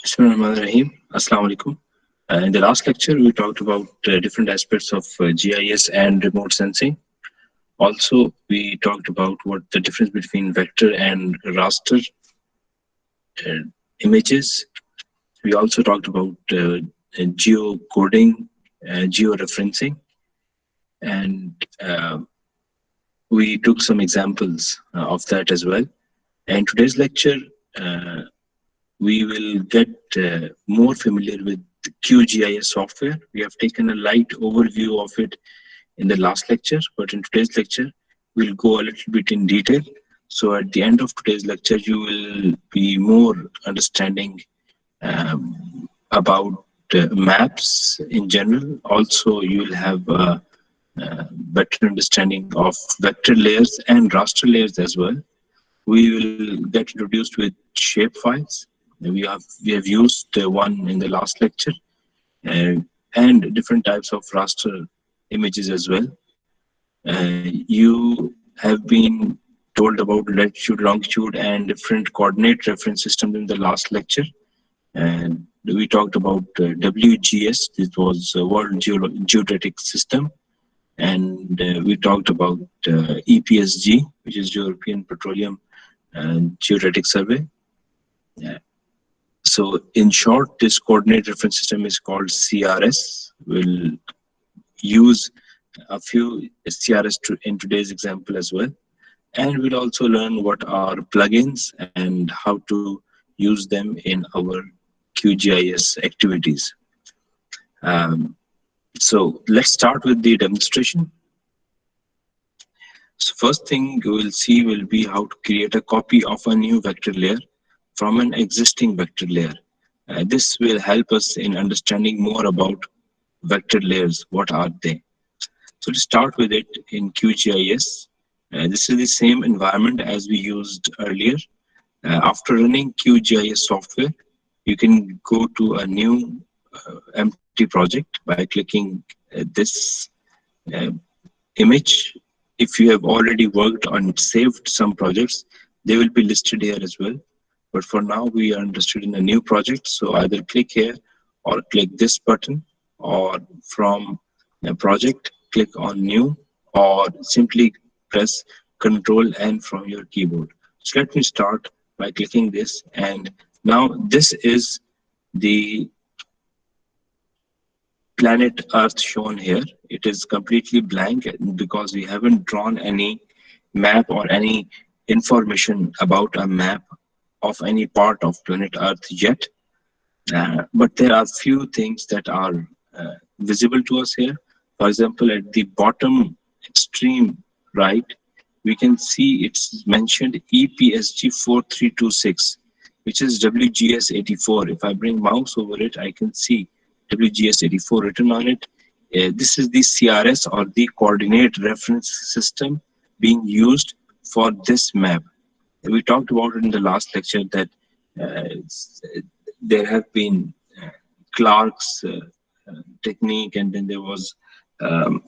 Bismillahirrahmanirrahim. Assalamu alaikum. In the last lecture, we talked about different aspects of GIS and remote sensing. Also, we talked about what the difference between vector and raster uh, images. We also talked about geocoding, georeferencing, and we took some examples of that as well. In today's lecture, uh, we will get more familiar with QGIS software. We have taken a light overview of it in the last lecture, but in today's lecture, we'll go a little bit in detail. So at the end of today's lecture, you will be more understanding about maps in general. Also, you will have better understanding of vector layers and raster layers as well. We will get introduced with shape files. We have used one in the last lecture, uh, and different types of raster images as well. You have been told about latitude, longitude, and different coordinate reference systems in the last lecture. And we talked about WGS. This was World Geodetic System, and we talked about EPSG, which is European Petroleum Geodetic Survey. Yeah. So in short, this coordinate reference system is called CRS. We'll use a few CRS in today's example as well. And we'll also learn what are plugins and how to use them in our QGIS activities. So let's start with the demonstration. So first thing you will see will be how to create a copy of a new vector layer from an existing vector layer. This will help us in understanding more about vector layers. What are they? So to start with it in QGIS, this is the same environment as we used earlier. After running QGIS software, you can go to a new empty project by clicking this uh, image. If you have already worked on saved some projects, they will be listed here as well. But for now, we are interested in a new project. So either click here or click this button, or from a project, click on new, or simply press Control N from your keyboard. So let me start by clicking this. And now this is the planet Earth shown here. It is completely blank because we haven't drawn any map or any information about a map of any part of planet Earth yet. But there are few things that are visible to us here. For example, at the bottom extreme right, we can see it's mentioned EPSG 4326, which is WGS 84. If I bring mouse over it, I can see WGS 84 written on it. This is the CRS, or the coordinate reference system, being used for this map. We talked about it in the last lecture that there have been Clark's technique, and then there was um,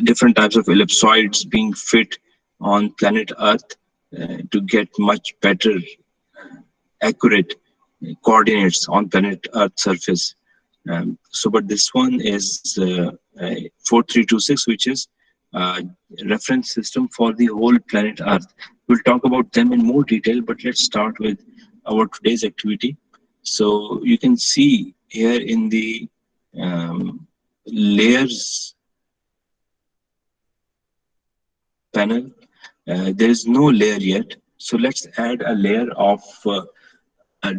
different types of ellipsoids being fit on planet Earth to get much better, accurate coordinates on planet Earth surface. But this one is 4326, which is reference system for the whole planet Earth. We'll talk about them in more detail, but let's start with our today's activity. So you can see here in the layers panel, there is no layer yet. So let's add a layer of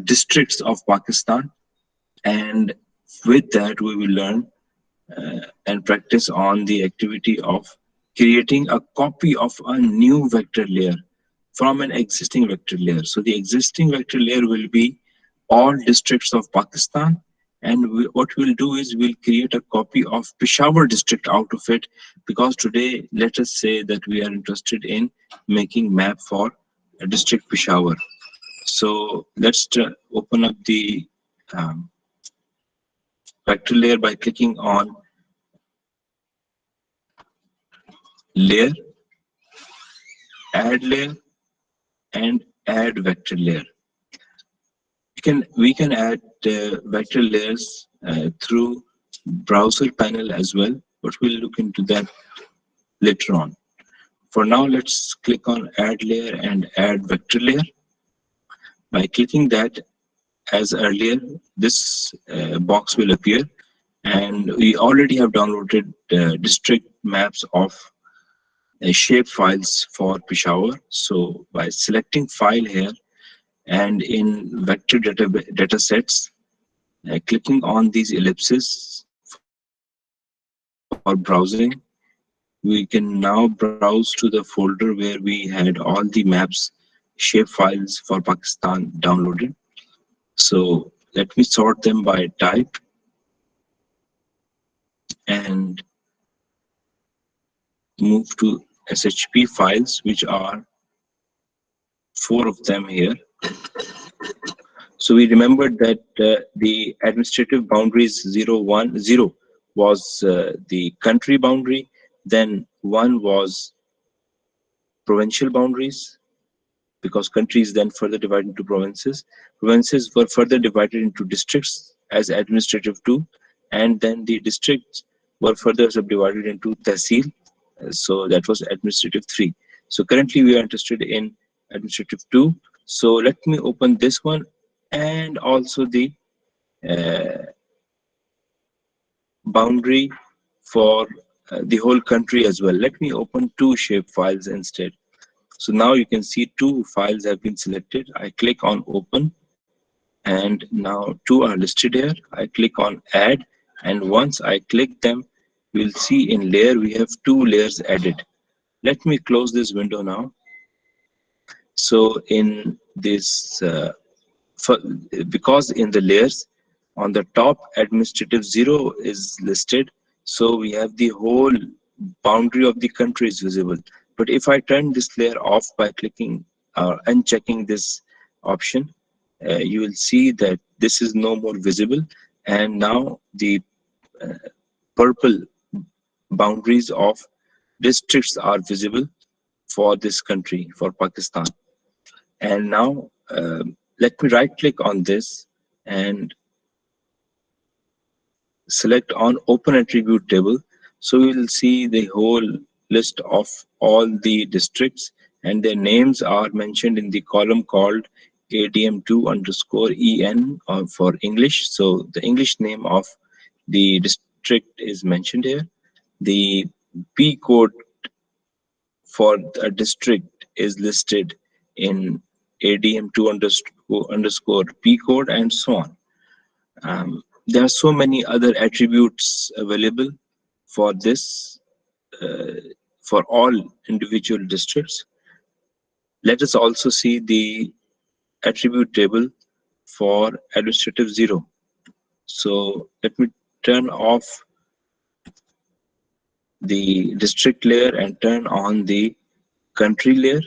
districts of Pakistan, and with that we will learn and practice on the activity of creating a copy of a new vector layer from an existing vector layer. So the existing vector layer will be all districts of Pakistan, and what we'll do is we'll create a copy of Peshawar district out of it, because today, let us say that we are interested in making map for district Peshawar. So let's open up the vector layer by clicking on layer, add layer, and add vector layer. You we can add vector layers through browser panel as well, but we'll look into that later on. For now, let's click on add layer and add vector layer. By clicking that, as earlier, this box will appear, and we already have downloaded district maps of shape files for Peshawar. So by selecting file here and in vector data sets, clicking on these ellipses for browsing, we can now browse to the folder where we had all the maps, shape files for Pakistan downloaded. So let me sort them by type and move to SHP files, which are 4 of them here. So we remembered that the administrative boundaries 0, 1, 0 was the country boundary, then 1 was provincial boundaries, because countries then further divided into provinces. Provinces were further divided into districts as administrative 2, and then the districts were further subdivided into tehsil, so that was administrative 3. So currently we are interested in administrative 2. So let me open this one and also the uh, boundary for the whole country as well. Let me open 2 shape files instead. So now you can see 2 files have been selected. I click on open, and now 2 are listed here. I click on add, and once I click them, you'll see in layer we have 2 layers added. Let me close this window now. So in this for, because in the layers on the top, administrative 0 is listed, so we have the whole boundary of the country is visible. But if I turn this layer off by clicking or unchecking this option, you will see that this is no more visible, and now the purple boundaries of districts are visible for this country, for Pakistan. And now let me right click on this and select on open attribute table. So we will see the whole list of all the districts, and their names are mentioned in the column called ADM2 underscore EN for English. So the English name of the district is mentioned here. The P code for a district is listed in ADM2 underscore P code, and so on. There are so many other attributes available for this, for all individual districts. Let us also see the attribute table for administrative 0. So let me turn off the district layer and turn on the country layer.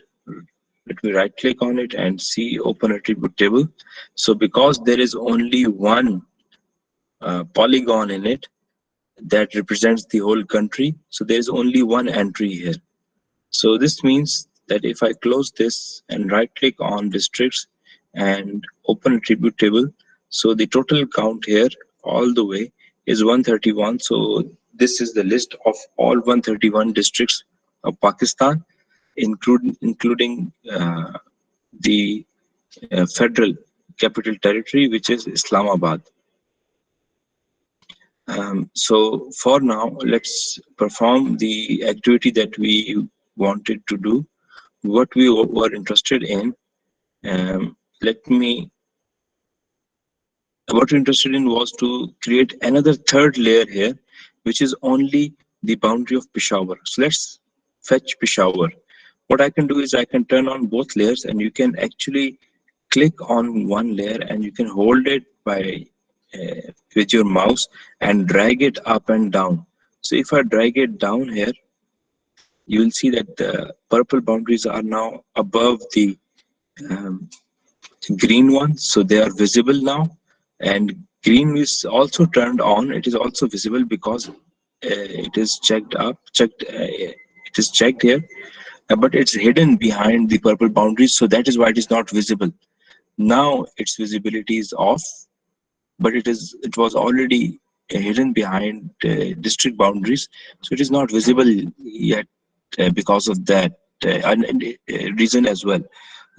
Let me right click on it and see open attribute table. So because there is only one polygon in it that represents the whole country, so there is only one entry here. So this means that if I close this and right click on districts and open attribute table, so the total count here all the way is 131. So this is the list of all 131 districts of Pakistan, including the federal capital territory, which is Islamabad. So for now, let's perform the activity that we wanted to do, what we were interested in. Let me, what we're interested in was to create another third layer here, which is only the boundary of Peshawar. So let's fetch Peshawar. What I can do is I can turn on both layers, and you can actually click on one layer and you can hold it by with your mouse and drag it up and down. So if I drag it down here, you will see that the purple boundaries are now above the um, green ones, so they are visible now. And green is also turned on, it is also visible because it is it is checked here, but it's hidden behind the purple boundaries, so that is why it is not visible. Now its visibility is off, but it was already hidden behind district boundaries, so it is not visible yet because of that reason as well.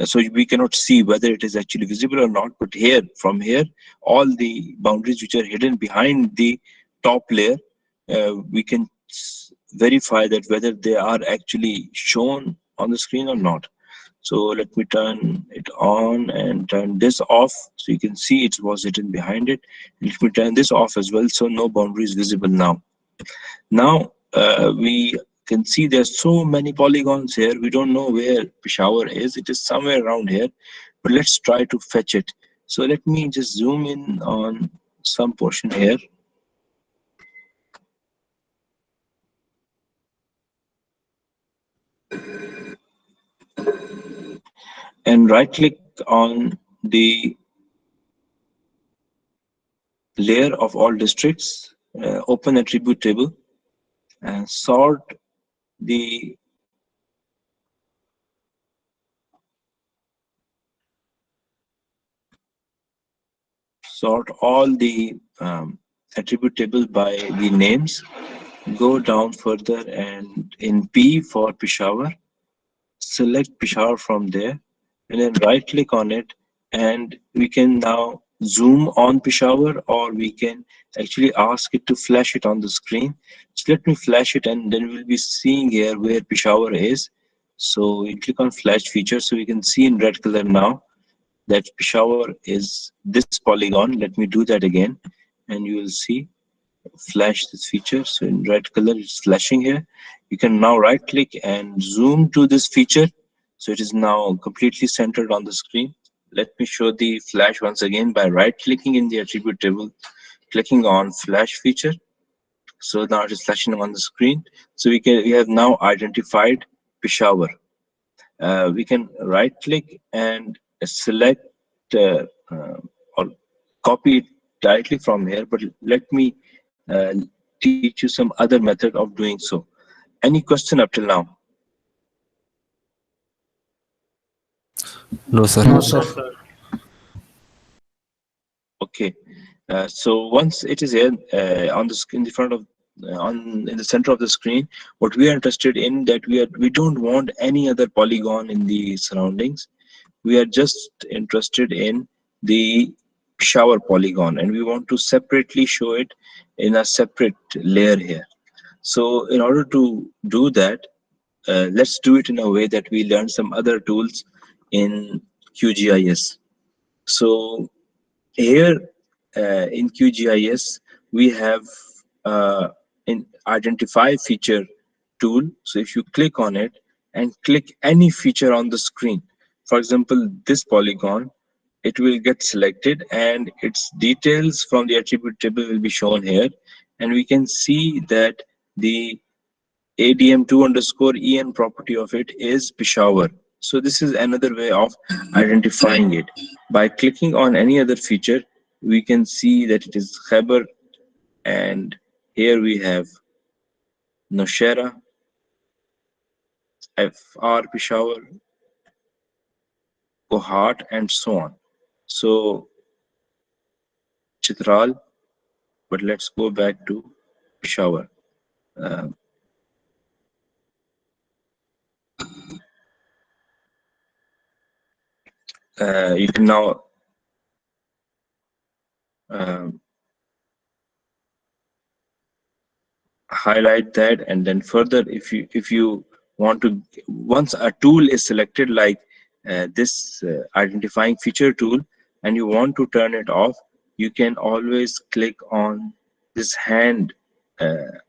So we cannot see whether it is actually visible or not. But here, from here, all the boundaries which are hidden behind the top layer, we can verify that whether they are actually shown on the screen or not. So let me turn it on and turn this off, so you can see it was hidden behind it. Let me turn this off as well, so no boundary is visible now. Now we can see there's so many polygons here. We don't know where Peshawar is. It is somewhere around here, but let's try to fetch it. So let me just zoom in on some portion here and right click on the layer of all districts, open attribute table, and the sort all the attribute table by the names. Go down further, and in P for Peshawar, select Peshawar from there, and then right click on it, and we can now zoom on Peshawar, or we can actually ask it to flash it on the screen. So let me flash it, and then we'll be seeing here where Peshawar is. So we click on flash feature, so we can see in red color now that Peshawar is this polygon. Let me do that again, and you will see flash this feature. So in red color, it's flashing here. You can now right click and zoom to this feature. So it is now completely centered on the screen. Let me show the flash once again by right clicking in the attribute table, clicking on flash feature. So now it is flashing on the screen. So we have now identified Peshawar. We can right click and select or copy it directly from here, but let me teach you some other method of doing so. Any question up till now? No, sir. No, sir. Okay. So once it is here on the in the front of on in the center of the screen, what we are interested in, that we don't want any other polygon in the surroundings. We are just interested in the shower polygon, and we want to separately show it in a separate layer here. So in order to do that, let's do it in a way that we learn some other tools in QGIS. So here in QGIS, we have an identify feature tool. So if you click on it and click any feature on the screen, for example, this polygon, it will get selected and its details from the attribute table will be shown here. And we can see that the ADM2 underscore EN property of it is Peshawar. So this is another way of identifying it. By clicking on any other feature, we can see that it is Khyber, and here we have Nowshera, FR Peshawar, Kohat, and so on. So Chitral, but let's go back to Peshawar. Uh, you can now um, highlight that, and then further, if you want to, once a tool is selected like this identifying feature tool, and you want to turn it off, you can always click on this hand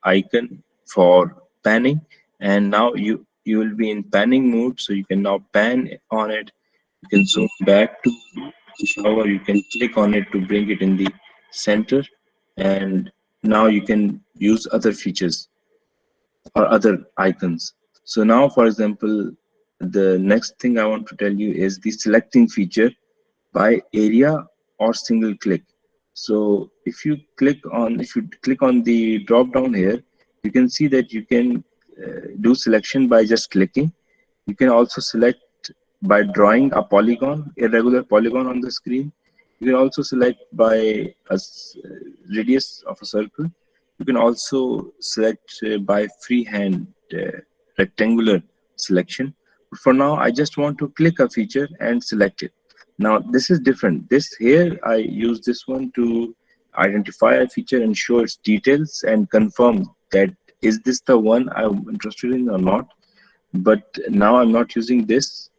icon for panning, and now you will be in panning mode. So you can now pan on it. You can zoom back to the shower. You can click on it to bring it in the center, and now you can use other features or other icons. So now, for example, the next thing I want to tell you is the selecting feature by area or single click. So if you click on the drop down here, you can see that you can do selection by just clicking. You can also select by drawing a polygon, irregular polygon on the screen. You can also select by a radius of a circle. You can also select by freehand rectangular selection. But for now, I just want to click a feature and select it. Now, this is different. This here, I use this one to identify a feature and show its details and confirm that is this the one I'm interested in or not. But now I'm not using this.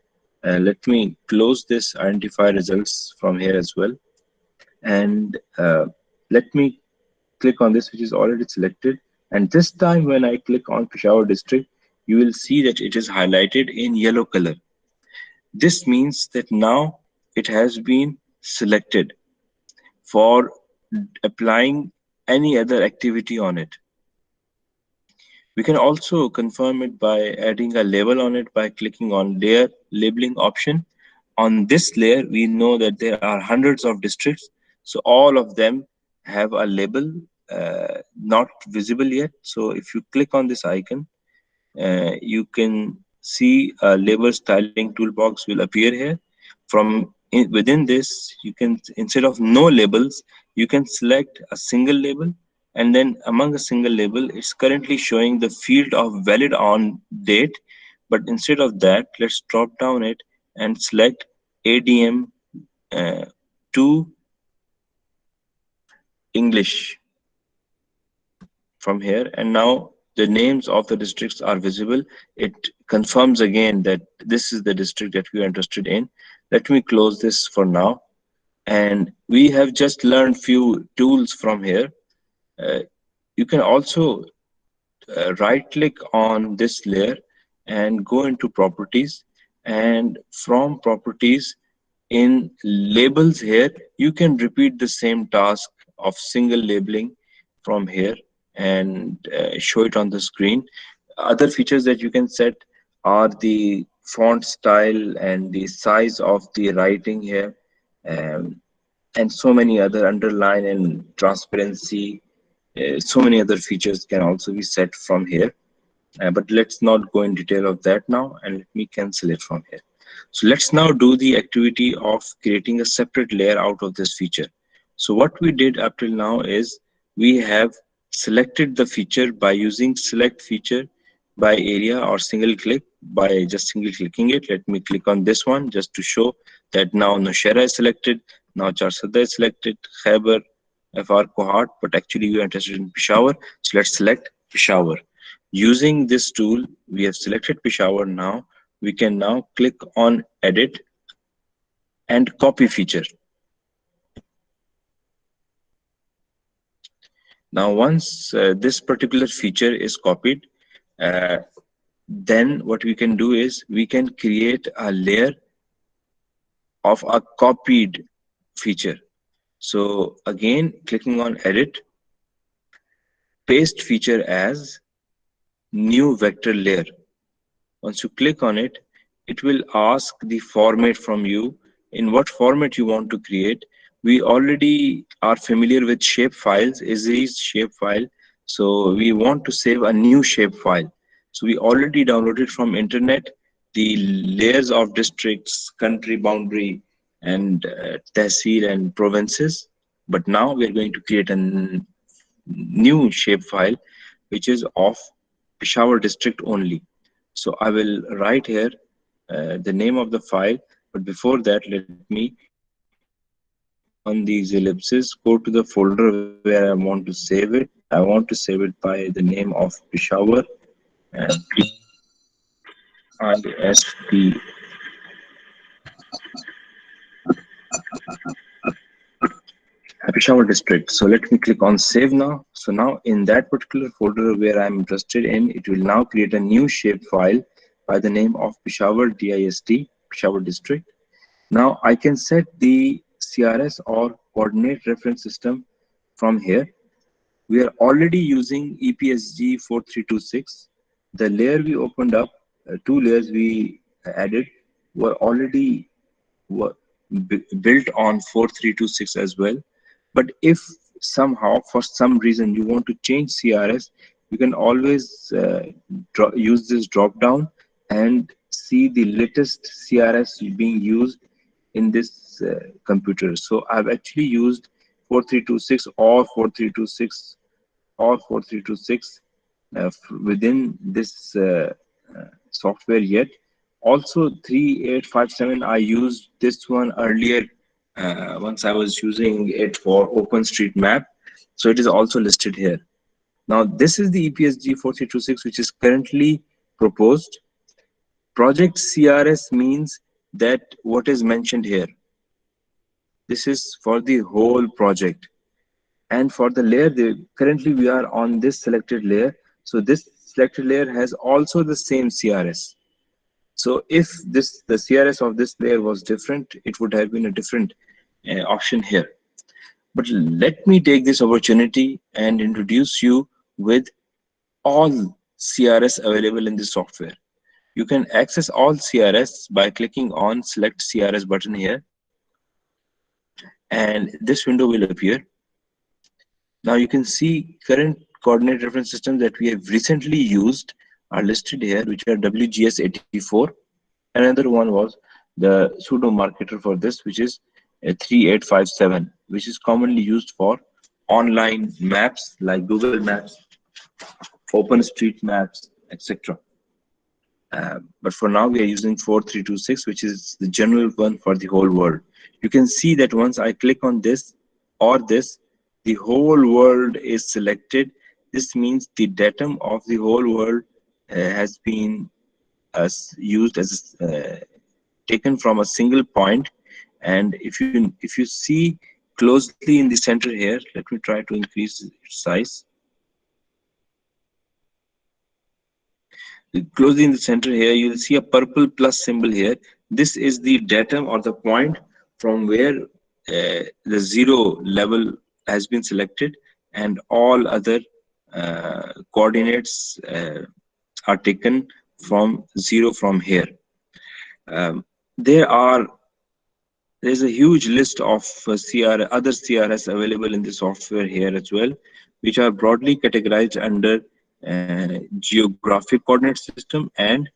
Let me close this identify results from here as well. And let me click on this, which is already selected. And this time when I click on Peshawar district, you will see that it is highlighted in yellow color. This means that now it has been selected for applying any other activity on it. We can also confirm it by adding a label on it by clicking on layer labeling option. On this layer, we know that there are hundreds of districts. So all of them have a label not visible yet. So if you click on this icon, you can see a label styling toolbox will appear here. Within this, you can, instead of no labels, you can select a single label, and then among a single label, it's currently showing the field of valid on date. But instead of that, let's drop down it and select ADM uh, to English from here, and now the names of the districts are visible. It confirms again that this is the district that we are interested in. Let me close this for now. And we have just learned few tools from here. Uh, you can also right click on this layer and go into properties, and from properties in labels here, you can repeat the same task of single labeling from here and show it on the screen. Other features that you can set are the font style and the size of the writing here, um, and so many other underline and transparency. So many other features can also be set from here. But let's not go in detail of that now, and let me cancel it from here. So let's now do the activity of creating a separate layer out of this feature. So what we did up till now is we have selected the feature by using select feature by area or single click by just single clicking it. Let me click on this one just to show that now Nowshera is selected, now Charsadda is selected, Khyber, FR Kohat, but actually we are interested in Peshawar. So let's select Peshawar. Using this tool, we have selected Peshawar now. We can now click on edit and copy feature. Now, once this particular feature is copied, uh, then what we can do is we can create a layer of a copied feature. So again, clicking on edit, paste feature as new vector layer. Once you click on it, it will ask the format from you, in what format you want to create. We already are familiar with shape files, is shape file. So we want to save a new shape file. So we already downloaded from internet the layers of districts, country boundary, and tehsil and provinces. But now we are going to create a new shape file, which is of Peshawar district only. So I will write here the name of the file, but before that, let me click on these ellipses, go to the folder where I want to save it. I want to save it by the name of Peshawar, and PISP Peshawar district. So let me click on save now. So now in that particular folder where I'm interested in, it will now create a new shape file by the name of Peshawar DIST, Peshawar district. Now I can set the CRS or coordinate reference system from here. We are already using EPSG 4326. The layer we opened up, two layers we added, were already built on 4326 as well. But if somehow, for some reason, you want to change CRS, you can always use this drop down and see the latest CRS being used in this computer. So I've actually used 4326 or 4326 or 4326 within this software yet. Also 3857, I used this one earlier once I was using it for OpenStreetMap. So it is also listed here. Now this is the EPSG 4326 which is currently proposed. Project CRS means that what is mentioned here. This is for the whole project. And for the layer, currently we are on this selected layer. So this selected layer has also the same CRS. So if the CRS of this layer was different, it would have been a different option here. But let me take this opportunity and introduce you with all CRS available in the software. You can access all CRS by clicking on select CRS button here, and this window will appear. Now you can see current coordinate reference systems that we have recently used are listed here, which are WGS 84. Another one was the pseudo marketer for this, which is 3857, which is commonly used for online maps like Google Maps, OpenStreetMaps, etc. But for now, we are using 4326, which is the general one for the whole world. You can see that once I click on this or this, the whole world is selected. This means the datum of the whole world has been used as taken from a single point. And if you see closely in the center here, let me try to increase its size. Closely in the center here, you'll see a purple plus symbol here. This is the datum or the point from where the zero level has been selected, and all other coordinates are taken from zero from here. Um, there's a huge list of other CRS available in the software here as well, which are broadly categorized under geographic coordinate system and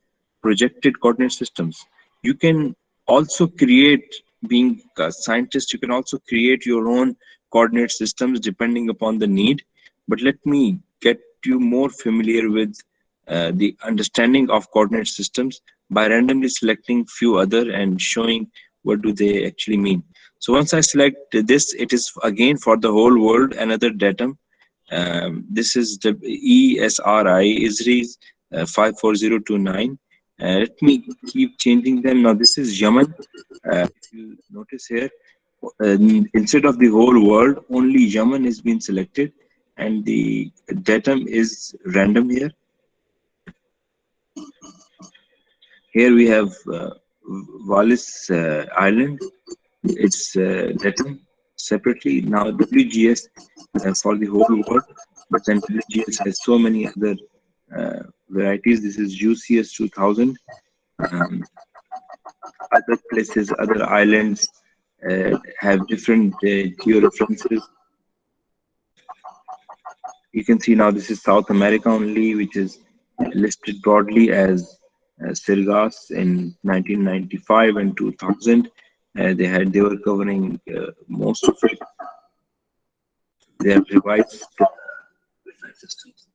projected coordinate systems. You can also create, being a scientist, you can also create your own coordinate systems depending upon the need. But let me get you more familiar with the understanding of coordinate systems by randomly selecting few other and showing what do they actually mean. So once I select this, it is again for the whole world another datum. This is the ESRI 54029. Let me keep changing them. Now this is Yemen. If you notice here, instead of the whole world, only Yemen is being selected, and the datum is random here. Here we have Wallis Island. It's datum separately. Now WGS for the whole world, but then WGS has so many other varieties. This is UCS 2000. Other places, other islands have different georeferences. You can see now this is South America only, which is listed broadly as Sirgas in 1995 and 2000. They were covering most of it. They have revised systems.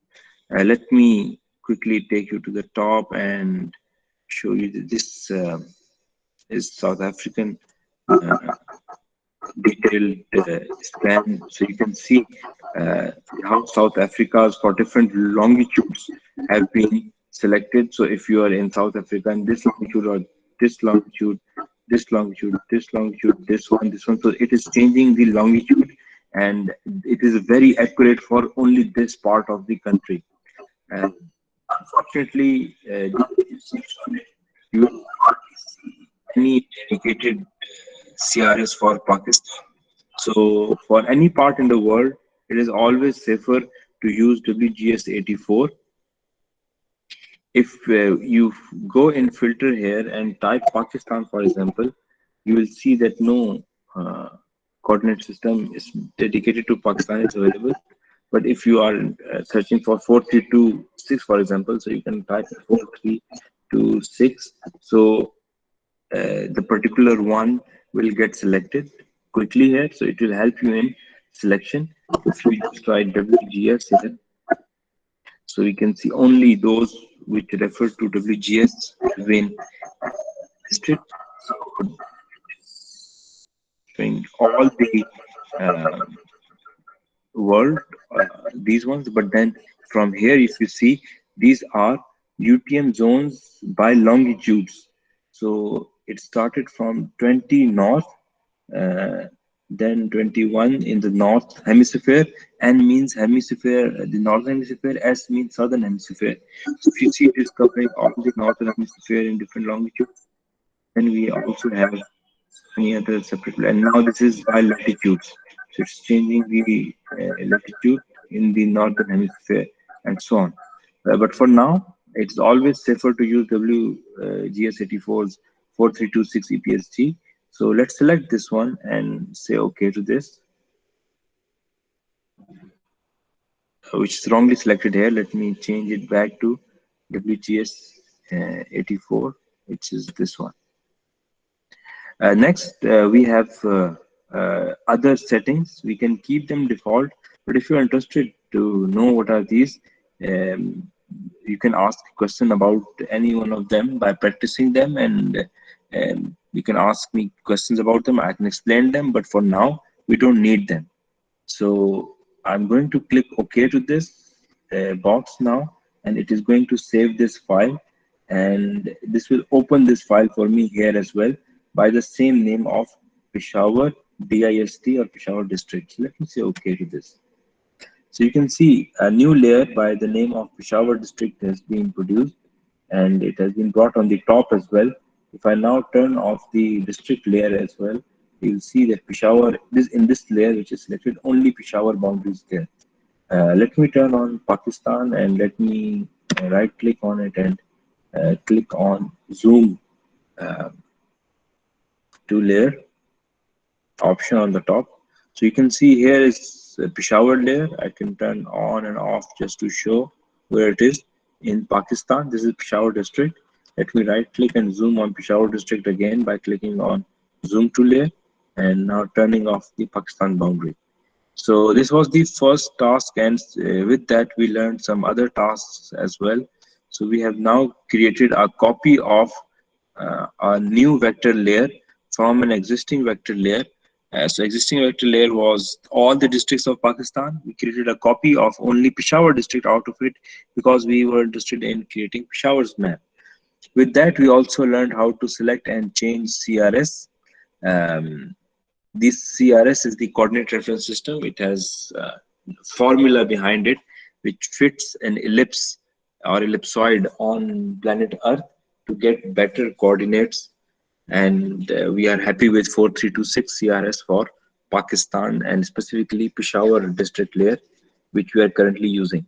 Let me quickly take you to the top and show you that this is South African detailed scan. So you can see how South Africa's for different longitudes have been selected. So if you are in South Africa in this longitude or this longitude, this longitude, this longitude, this one, so it is changing the longitude, and it is very accurate for only this part of the country. And unfortunately, you will not see any dedicated CRS for Pakistan. So for any part in the world, it is always safer to use WGS 84. If you go in filter here and type Pakistan, for example, you will see that no coordinate system is dedicated to Pakistan is available. But if you are searching for 4326, for example, so you can type to 6. So the particular one will get selected quickly here. So it will help you in selection. If we just write WGS here, so we can see only those which refer to WGS within district. So showing all the uh, world, these ones, but then from here, if you see, these are UTM zones by longitudes. So it started from 20 north, uh, then 21 in the north hemisphere. N means hemisphere, the northern hemisphere. S means southern hemisphere. So if you see, it is covering all the northern hemisphere in different longitudes. Then we also have any other separate, and now this is by latitudes. So it's changing the latitude in the northern hemisphere and so on. But for now, it's always safer to use WGS84's 4326 EPSG. So let's select this one and say OK to this, which is wrongly selected here. Let me change it back to WGS84, which is this one. Next, we have other settings. We can keep them default, but if you're interested to know what are these, um, you can ask a question about any one of them by practicing them, and you can ask me questions about them. I can explain them, but for now, we don't need them. So I'm going to click OK to this box now, and it is going to save this file, and this will open this file for me here as well by the same name of Peshawar DIST or Peshawar district. So let me say OK to this. So you can see a new layer by the name of Peshawar district has been produced, and it has been brought on the top as well. If I now turn off the district layer as well, you'll see that Peshawar, in this layer which is selected, only Peshawar boundaries there. Let me turn on Pakistan, and let me right click on it and click on zoom uh, to layer option on the top. So you can see here is a Peshawar layer. I can turn on and off just to show where it is in Pakistan. This is Peshawar district. Let me right click and zoom on Peshawar district again by clicking on zoom to layer, and now turning off the Pakistan boundary. So this was the first task, and with that we learned some other tasks as well. So we have now created a copy of a new vector layer from an existing vector layer. So existing vector layer was all the districts of Pakistan. We created a copy of only Peshawar district out of it because we were interested in creating Peshawar's map. With that, we also learned how to select and change CRS. Um, this CRS is the coordinate reference system. It has formula behind it, which fits an ellipse or ellipsoid on planet Earth to get better coordinates. And we are happy with 4326 CRS for Pakistan, and specifically Peshawar district layer, which we are currently using.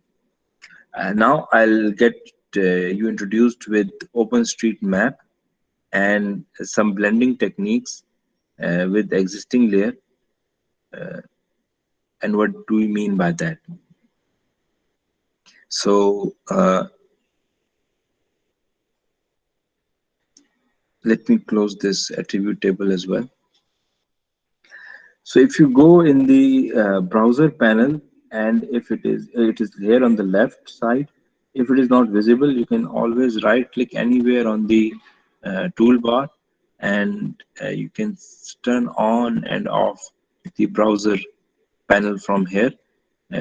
Now I'll get you introduced with OpenStreetMap and some blending techniques with the existing layer. And what do we mean by that? So let me close this attribute table as well. So if you go in the browser panel, and if it is here on the left side, if it is not visible, you can always right click anywhere on the toolbar, and you can turn on and off the browser panel from here.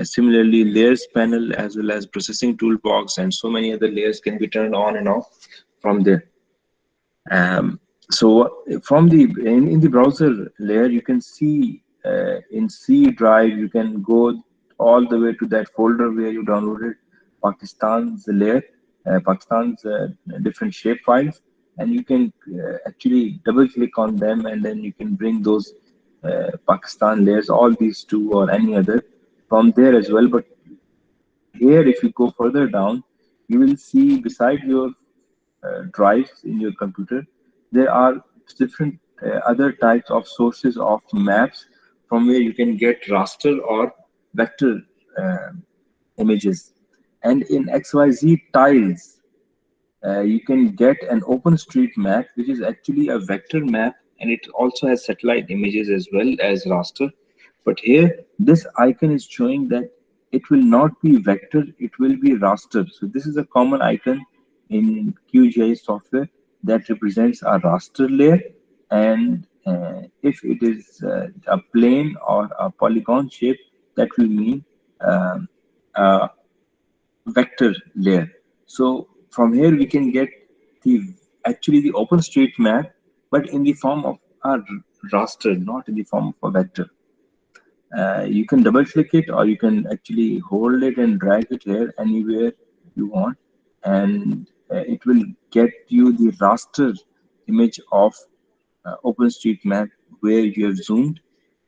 Similarly, layers panel as well as processing toolbox and so many other layers can be turned on and off from there. So from the in the browser layer, you can see in C drive, you can go all the way to that folder where you downloaded Pakistan's layer, Pakistan's different shape files, and you can actually double click on them, and then you can bring those Pakistan layers, all these two or any other from there as well. But here, if you go further down, you will see beside your drives in your computer, there are different other types of sources of maps from where you can get raster or vector uh, images. And in XYZ tiles, you can get an OpenStreetMap, which is actually a vector map, and it also has satellite images as well as raster. But here, this icon is showing that it will not be vector, it will be raster. So this is a common icon in QGIS software that represents a raster layer. And if it is a plane or a polygon shape, that will mean um, a vector layer. So from here we can get the actually the OpenStreetMap, but in the form of a raster, not in the form of a vector. You can double click it, or you can actually hold it and drag it here anywhere you want, and it will get you the raster image of OpenStreetMap where you have zoomed.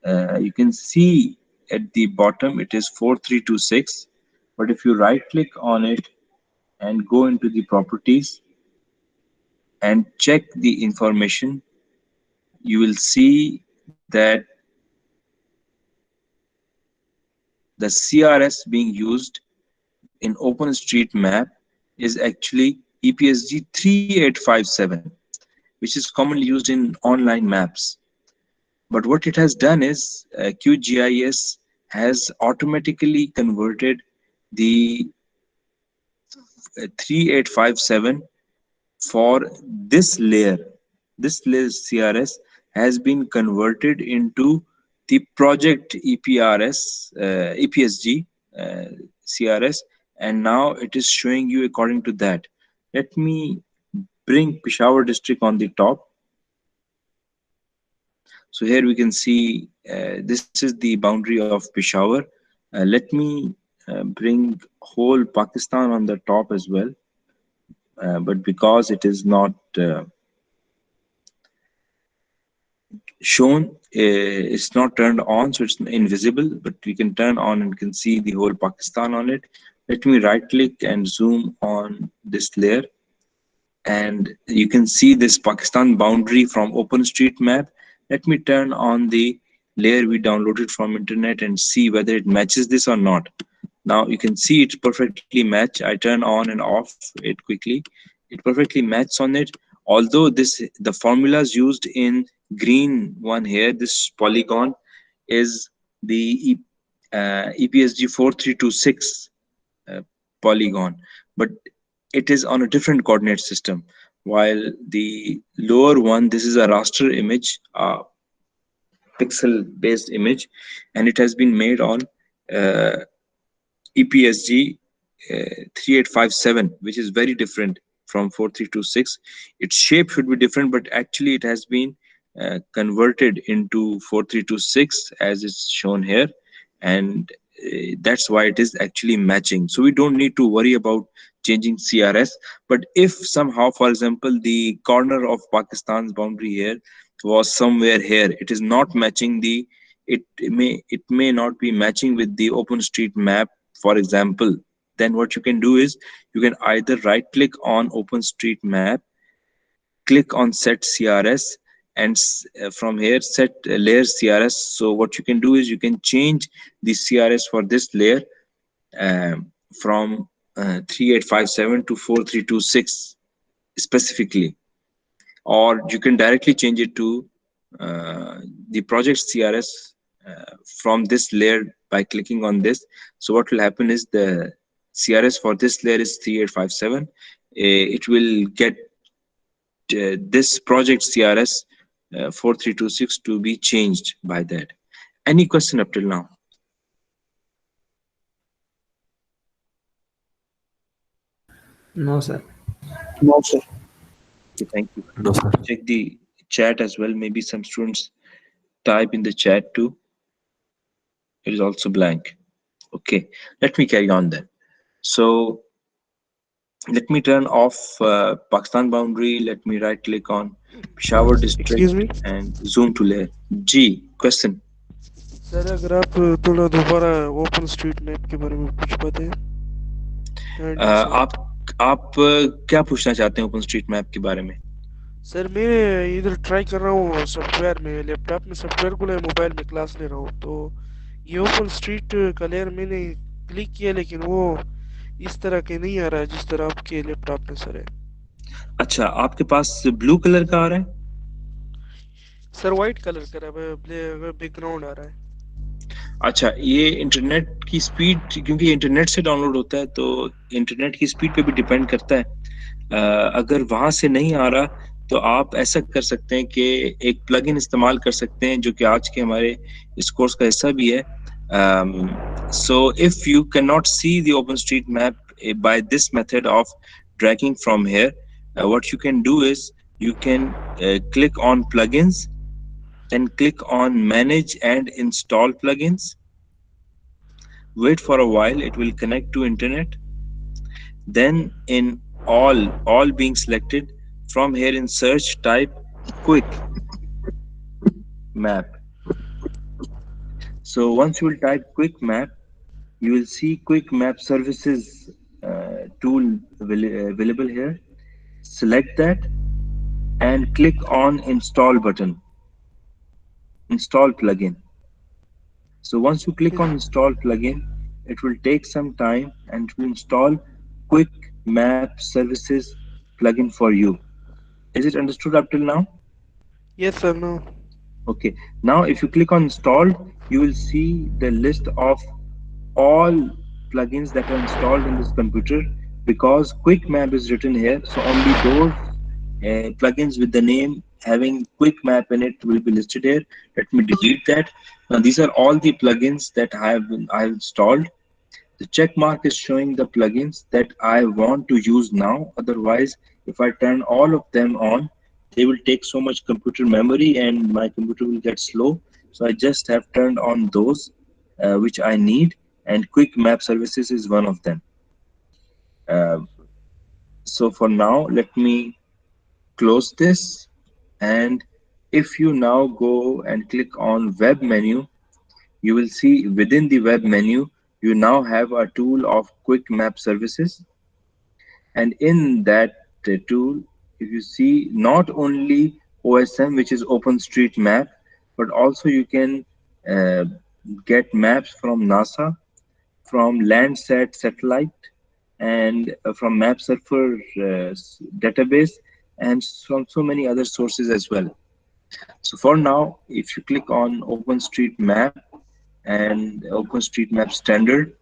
You can see at the bottom it is 4326, but if you right click on it and go into the properties and check the information, you will see that the CRS being used in OpenStreetMap is actually EPSG 3857, which is commonly used in online maps. But what it has done is QGIS has automatically converted the 3857 for this layer. This layer CRS has been converted into the project EPSG CRS, and now it is showing you according to that. Let me bring Peshawar district on the top. So here we can see this is the boundary of Peshawar. Let me bring whole Pakistan on the top as well, but because it is not shown, it's not turned on, so it's invisible, but we can turn on and can see the whole Pakistan on it. Let me right click and zoom on this layer, and you can see this Pakistan boundary from OpenStreetMap. Let me turn on the layer we downloaded from internet and see whether it matches this or not. Now you can see it perfectly match. I turn on and off it quickly. It perfectly matches on it. Although the formulas used in green one here, this polygon is the EPSG 4326 uh, polygon, but it is on a different coordinate system. While the lower one, this is a raster image, pixel based image, and it has been made on uh, EPSG 3857, which is very different from 4326. Its shape should be different, but actually it has been converted into 4326 as it's shown here, and that's why it is actually matching. So we don't need to worry about changing CRS. But if somehow, for example, the corner of Pakistan's boundary here was somewhere here, it is not matching the it may not be matching with the OpenStreetMap, for example, then what you can do is you can either right click on OpenStreetMap, click on set CRS, and from here set layer CRS. So what you can do is you can change the CRS for this layer from 3857 to 4326 specifically, or you can directly change it to the project CRS from this layer by clicking on this. So what will happen is the CRS for this layer is 3857. It will get this project CRS 4326 to be changed by that. Any question up till now? No, sir. No, sir. Okay, thank you. No, sir. Check the chat as well. Maybe some students type in the chat too. It is also blank. Okay, let me carry on then. So let me turn off Pakistan boundary. Let me right click on Peshawar excuse district me and zoom to layer. G, question. Sir अगर आप थोड़ा दोबारा open street map के बारे में कुछ बताएं kindly sir आप क्या पूछना चाहते हैं ओपन स्ट्रीट मैप के बारे में? सर मैं इधर ट्राई कर रहा हूँ सॉफ्टवेयर में लैपटॉप में सॉफ्टवेयर को ले मोबाइल में क्लास ले रहा हूँ तो ये ओपन स्ट्रीट का लेयर मैंने क्लिक किया लेकिन वो इस तरह के नहीं आ रहा है जिस तरह आपके लैपटॉप में सर है अच्छा, आपके पास ब्लू कलर का आ रहा है? सर वाइट कलर का रहा है, बैकग्राउंड आ रहा है। अच्छा, ये इंटरनेट की स्पीड, क्योंकि इंटरनेट से डाउनलोड होता है तो इंटरनेट की स्पीड पे भी डिपेंड करता है। अगर वहां से नहीं आ रहा तो आप ऐसा कर सकते हैं कि एक प्लगइन इस्तेमाल कर सकते हैं जो कि आज के हमारे इस कोर्स का हिस्सा भी है। So if you can not see the open street map by this method of dragging from here, what you can do is you can click on plugins, then click on manage and install plugins. Wait for a while, it will connect to internet. Then in all being selected, from here in search type quick map. So once you will type quick map, you will see quick map services tool available here. Select that and click on install button, install plugin. So once you click on install plugin, it will take some time and to install quick map services plugin for you. Is it understood up till now? Yes sir, no. Okay. Now, if you click on installed, you will see the list of all plugins that are installed in this computer. Because quick map is written here, so only those plugins with the name having quick map in it will be listed here. Let me delete that. Now, these are all the plugins that I have installed. The check mark is showing the plugins that I want to use now. Otherwise, if I turn all of them on, they will take so much computer memory and my computer will get slow. So I just have turned on those which I need, and quick map services is one of them. Uh, so for now, let me close this. And if you now go and click on web menu, you will see within the web menu, you now have a tool of quick map services. And in that tool, if you see not only OSM, which is OpenStreetMap, but also you can uh, get maps from NASA, from Landsat satellite, and from MapSurfer database, and from so many other sources as well. So for now, if you click on OpenStreetMap and OpenStreetMap standard,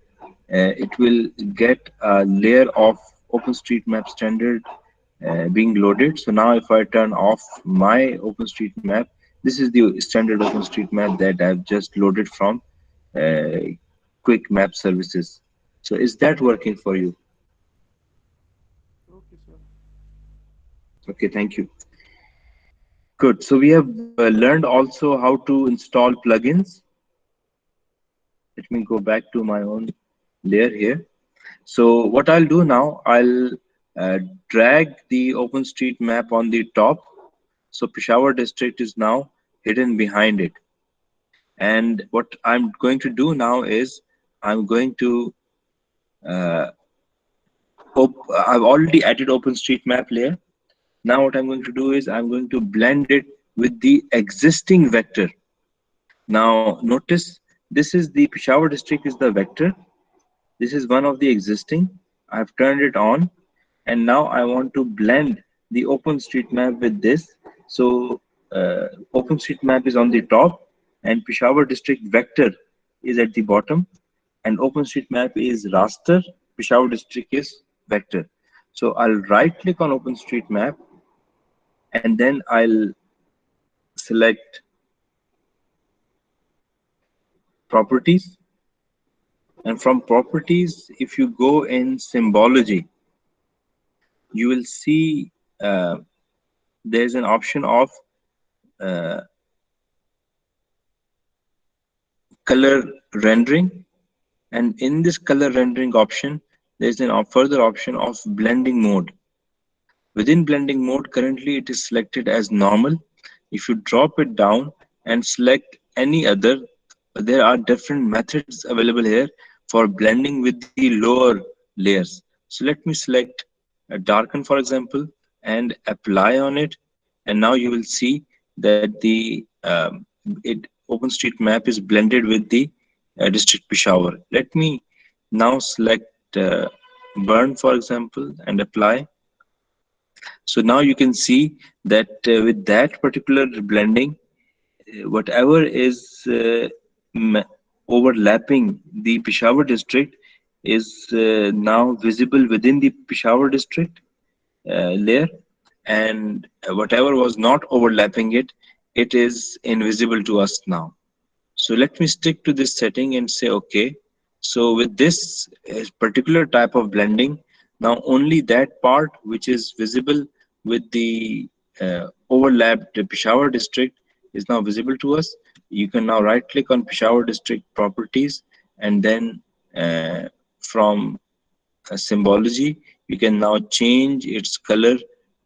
it will get a layer of OpenStreetMap standard being loaded. So now if I turn off my OpenStreetMap, this is the standard OpenStreetMap that I've just loaded from uh, Quick Map Services. So is that working for you? Okay sir. Okay, thank you. Good. So we have learned also how to install plugins. Let me go back to my own layer here. So what I'll do now, I'll drag the OpenStreetMap on the top. So Peshawar district is now hidden behind it. And what I'm going to do now is I'm going to, uh, I've already added OpenStreetMap layer. Now what I'm going to do is I'm going to blend it with the existing vector. Now notice this is the Peshawar district is the vector. This is one of the existing. I've turned it on, and now I want to blend the OpenStreetMap with this. So OpenStreetMap is on the top, and Peshawar district vector is at the bottom, and OpenStreetMap is raster. Peshawar district is vector. So I'll right click on OpenStreetMap, and then I'll select properties. And from properties, if you go in symbology, you will see there's an option of uh, color rendering, and in this color rendering option there's an further option of blending mode. Within blending mode, currently it is selected as normal. If you drop it down and select any other, there are different methods available here for blending with the lower layers. So let me select darken, for example, and apply on it. And now you will see that the OpenStreetMap is blended with the district Peshawar. Let me now select burn, for example, and apply. So now you can see that with that particular blending, whatever is overlapping the Peshawar district is now visible within the Peshawar district layer, and whatever was not overlapping it, it is invisible to us now. So let me stick to this setting and say okay. So with this particular type of blending, now only that part which is visible with the overlapped Peshawar district is now visible to us. You can now right click on Peshawar district properties, and then from symbology, you can now change its color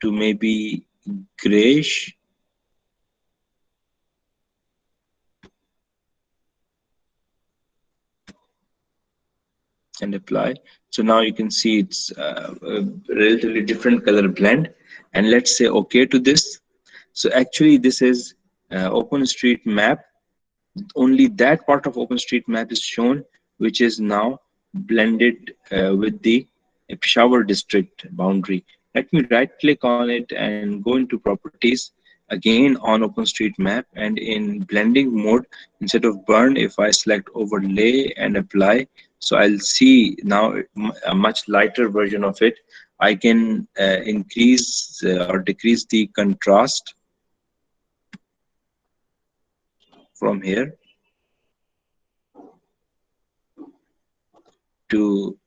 to maybe grayish and apply. So now you can see it's a relatively different color blend. And let's say okay to this. So actually this is OpenStreetMap. Only that part of OpenStreetMap is shown, which is now blended with the Peshawar district boundary. Let me right click on it and go into properties again on OpenStreetMap, and in blending mode, instead of burn, if I select overlay and apply, so I'll see now a much lighter version of it. I can increase or decrease the contrast from here to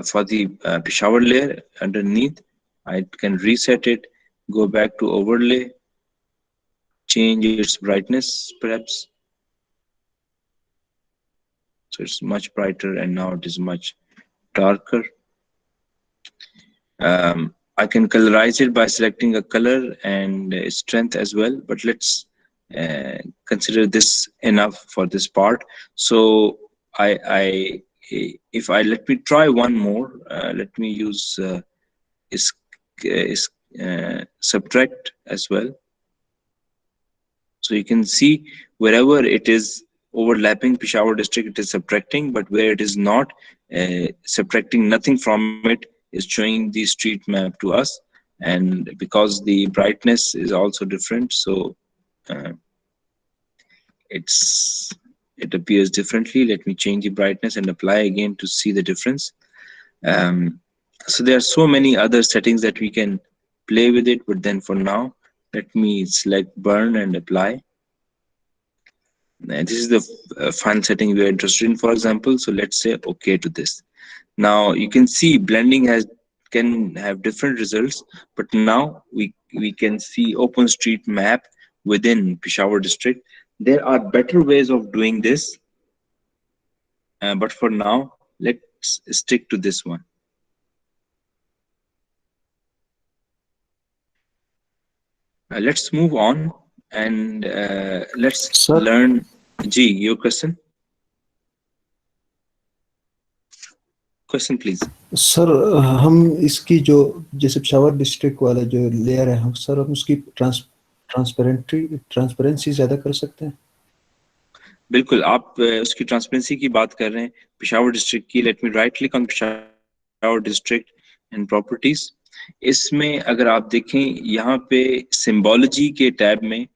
for the Peshawar layer underneath. I can reset it, go back to overlay, change its brightness perhaps, so it's much brighter, and now it is much darker. I can colorize it by selecting a color and strength as well, but let's consider this enough for this part. So if I let me try one more, let me use is, is subtract as well. So you can see wherever it is overlapping Peshawar district, it is subtracting, but where it is not subtracting nothing from it, is showing the street map to us. And because the brightness is also different, so uh, it appears differently. Let me change the brightness and apply again to see the difference. Um, so there are so many other settings that we can play with it, but then for now, let me select burn and apply. And this is the fun setting we are interested in, for example. So let's say okay to this. Now you can see blending can have different results, but now we can see OpenStreetMap within Peshawar district. There are better ways of doing this, but for now let's stick to this one. Let's move on, and let's Sir, learn. G, your question please. Sir हम इसकी जो जैसे Peshawar district वाला जो layer है हम sir हम उसकी ट्रांसपेरेंसी ज़्यादा कर सकते हैं? बिल्कुल, आप उसकी ट्रांसपेरेंसी की बात कर रहे हैं, पेशावर डिस्ट्रिक्ट की। Let me right click on Peshawar district and properties. इसमें अगर आप देखें, यहाँ पे सिंबोलॉजी के टैब में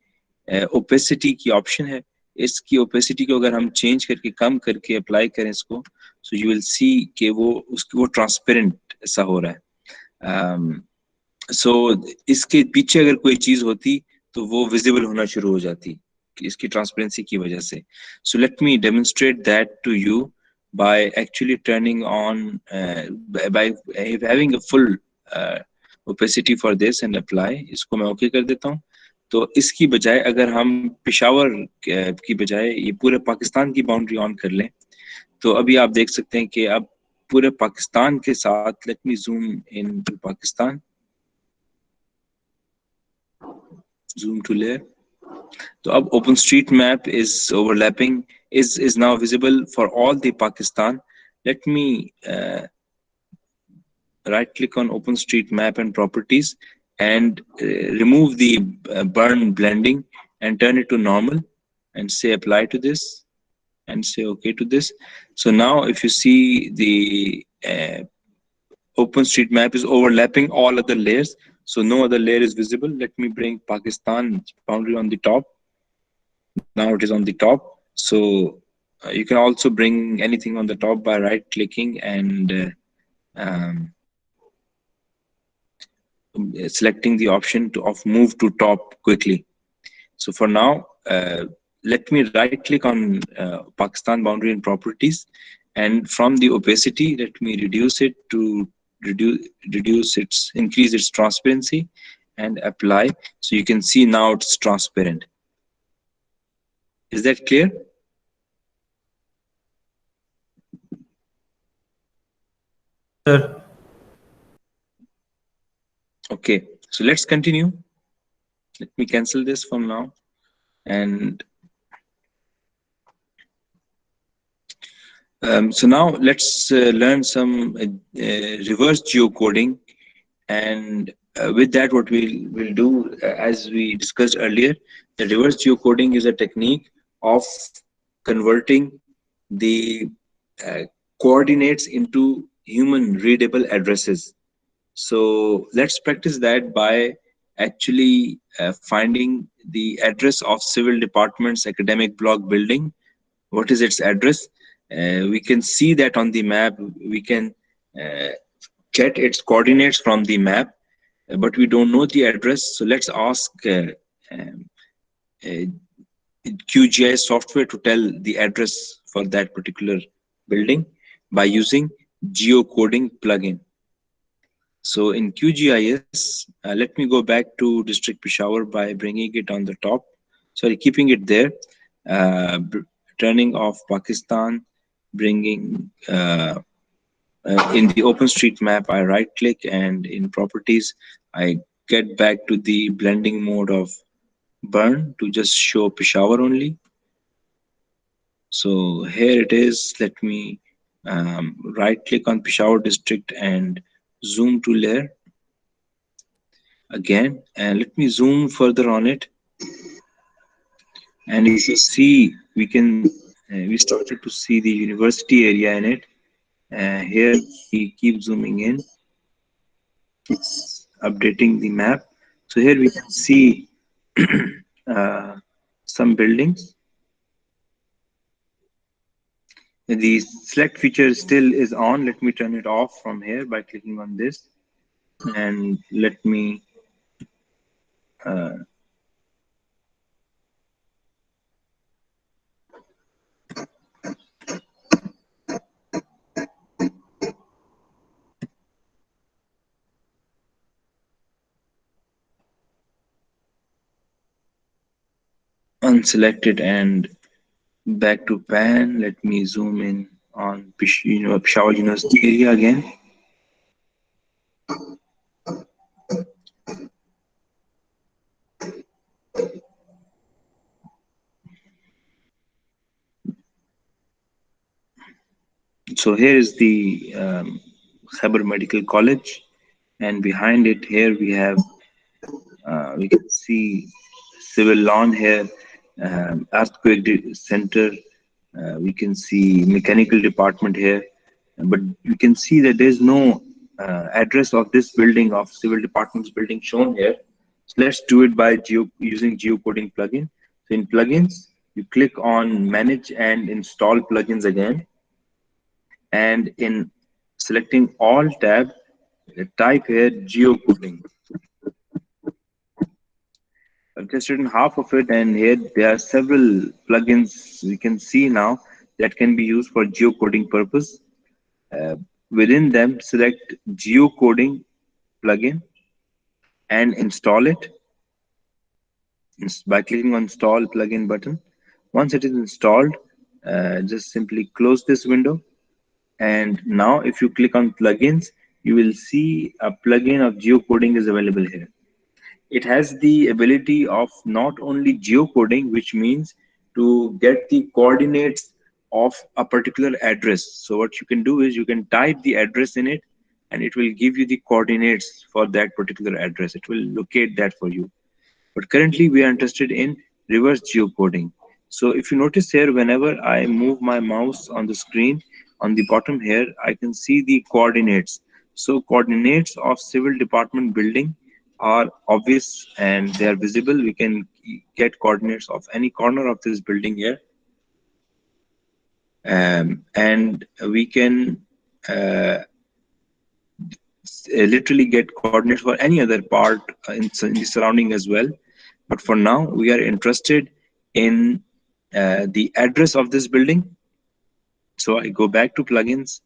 ओपेसिटी की ऑप्शन है। इसकी ओपेसिटी को अगर हम चेंज करके कम करके अप्लाई करें इसको, सो यू विल सी कि वो ट्रांसपेरेंट ऐसा हो रहा है। सो इसके पीछे अगर कोई चीज होती तो वो विजिबल होना शुरू हो जाती इसकी ट्रांसपेरेंसी की वजह से। So let me demonstrate that to you by actually turning on by having a full opacity for this and apply। इसको मैं ओके कर देता हूँ। तो इसकी बजाय अगर हम पेशावर की बजाय ये पूरे पाकिस्तान की बाउंड्री ऑन कर लें, तो अभी आप देख सकते हैं कि अब पूरे पाकिस्तान के साथ, let me zoom in to Pakistan, zoom to layer. So अब OpenStreetMap is overlapping, is now visible for all the Pakistan. Let me right click on OpenStreetMap and properties and remove the burn blending and turn it to normal and say apply to this and say okay to this. So now if you see the OpenStreetMap is overlapping all other layers. So no other layer is visible. Let me bring Pakistan boundary on the top. Now it is on the top. So you can also bring anything on the top by right clicking and selecting the option of move to top quickly. So for now, let me right click on Pakistan boundary and properties, and from the opacity, let me reduce it to increase its transparency and apply. So you can see now it's transparent. Is that clear? Sir, Okay, so let's continue. Let me cancel this from now. And so now let's learn some reverse geocoding. And with that, what we'll do, as we discussed earlier, the reverse geocoding is a technique of converting the uh, coordinates into human readable addresses. So let's practice that by actually finding the address of civil department's academic block building. What is its address? We can see that on the map. We can uh, get its coordinates from the map, but we don't know the address. So let's ask um, uh, QGIS software to tell the address for that particular building by using Geocoding Plugin. So in QGIS, let me go back to District Peshawar by bringing it on the top. Sorry, keeping it there. Turning off Pakistan, bringing in the OpenStreetMap, I right click, and in properties, I get back to the blending mode of burn to just show Peshawar only. So here it is. Let me right click on Peshawar district and zoom to layer again. And let me zoom further on it. And if you see, we started to see the university area in it. Here we keep zooming in. It's updating the map. So here we can see some buildings. The select feature still is on. Let me turn it off from here by clicking on this. And let me uh, unselect it and back to pan. Let me zoom in on Peshawar University area again. So here is the Khyber Medical College, and behind it here we can see civil lawn here, earthquake center. We can see mechanical department here, but you can see that there is no address of this building, of civil department's building, shown here. So let's do it by using geocoding plugin. So in plugins, you click on manage and install plugins again, and in selecting all tab, type here geocoding. I've just written half of it, and here there are several plugins we can see now that can be used for geocoding purpose. Within them, select geocoding plugin and install it by clicking on install plugin button. Once it is installed, just simply close this window. And now if you click on plugins, you will see a plugin of geocoding is available here. It has the ability of not only geocoding, which means to get the coordinates of a particular address. So what you can do is you can type the address in it, and it will give you the coordinates for that particular address. It will locate that for you. But currently we are interested in reverse geocoding. So if you notice here, whenever I move my mouse on the screen, on the bottom here, I can see the coordinates. So coordinates of civil department building are obvious and they are visible. We can get coordinates of any corner of this building here, and we can uh, literally get coordinates for any other part in the surrounding as well. But for now, we are interested in the address of this building. So I go back to plugins,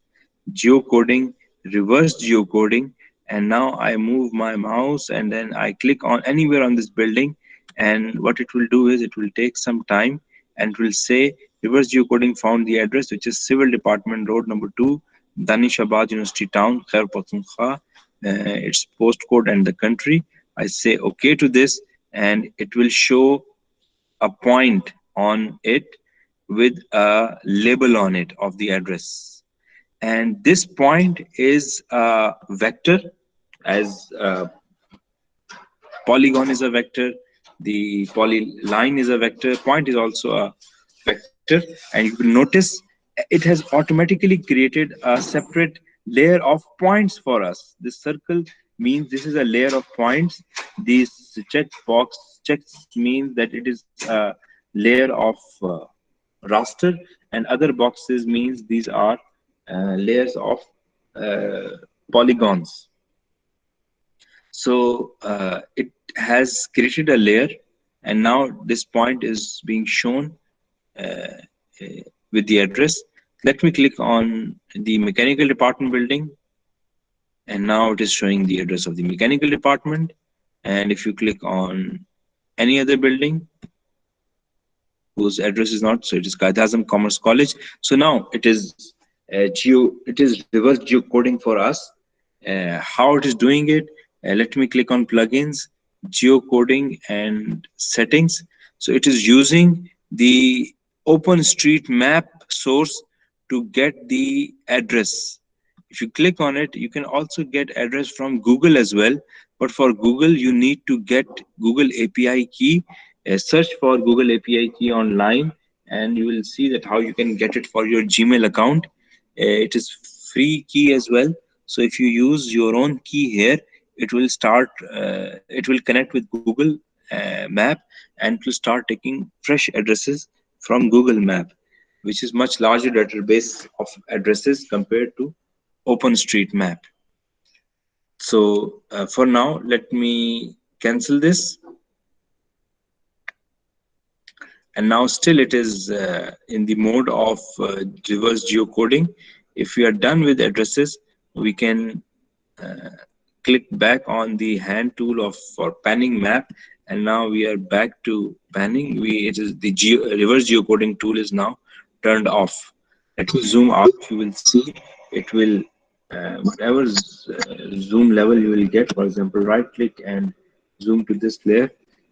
geocoding, reverse geocoding, and now I move my mouse and then I click on anywhere on this building. And what it will do is it will take some time and it will say reverse geocoding found the address, which is Civil Department Road number 2, Danishabad University Town, Khair Pakhtunkhwa, its postcode and the country. I say okay to this, and it will show a point on it with a label on it of the address. And this point is a vector, as polygon is a vector, the polyline is a vector, point is also a vector. And you will notice it has automatically created a separate layer of points for us. This circle means this is a layer of points. This checks means that it is a layer of raster, and other boxes means these are layers of polygons. So it has created a layer, and now this point is being shown uh, with the address. Let me click on the mechanical department building, and now it is showing the address of the mechanical department. And if you click on any other building whose address is not, so it is Qaid Azam Commerce College. So now it is reverse geocoding for us. How it is doing it? Let me click on plugins, geocoding, and settings. So it is using the OpenStreetMap source to get the address. If you click on it, you can also get address from Google as well. But for Google, you need to get Google API key. Search for Google API key online, and you will see that how you can get it for your Gmail account. It is free key as well. So if you use your own key here, it will start. It will connect with Google Map, and it will start taking fresh addresses from Google Map, which is much larger database of addresses compared to OpenStreetMap. So for now, let me cancel this. And now still it is in the mode of reverse geocoding. If we are done with addresses, we can click back on the hand tool of for panning map, and now we are back to panning. It is the reverse geocoding tool is now turned off. Let me zoom out. You will see it will whatever zoom level you will get. For example, right click and zoom to this layer.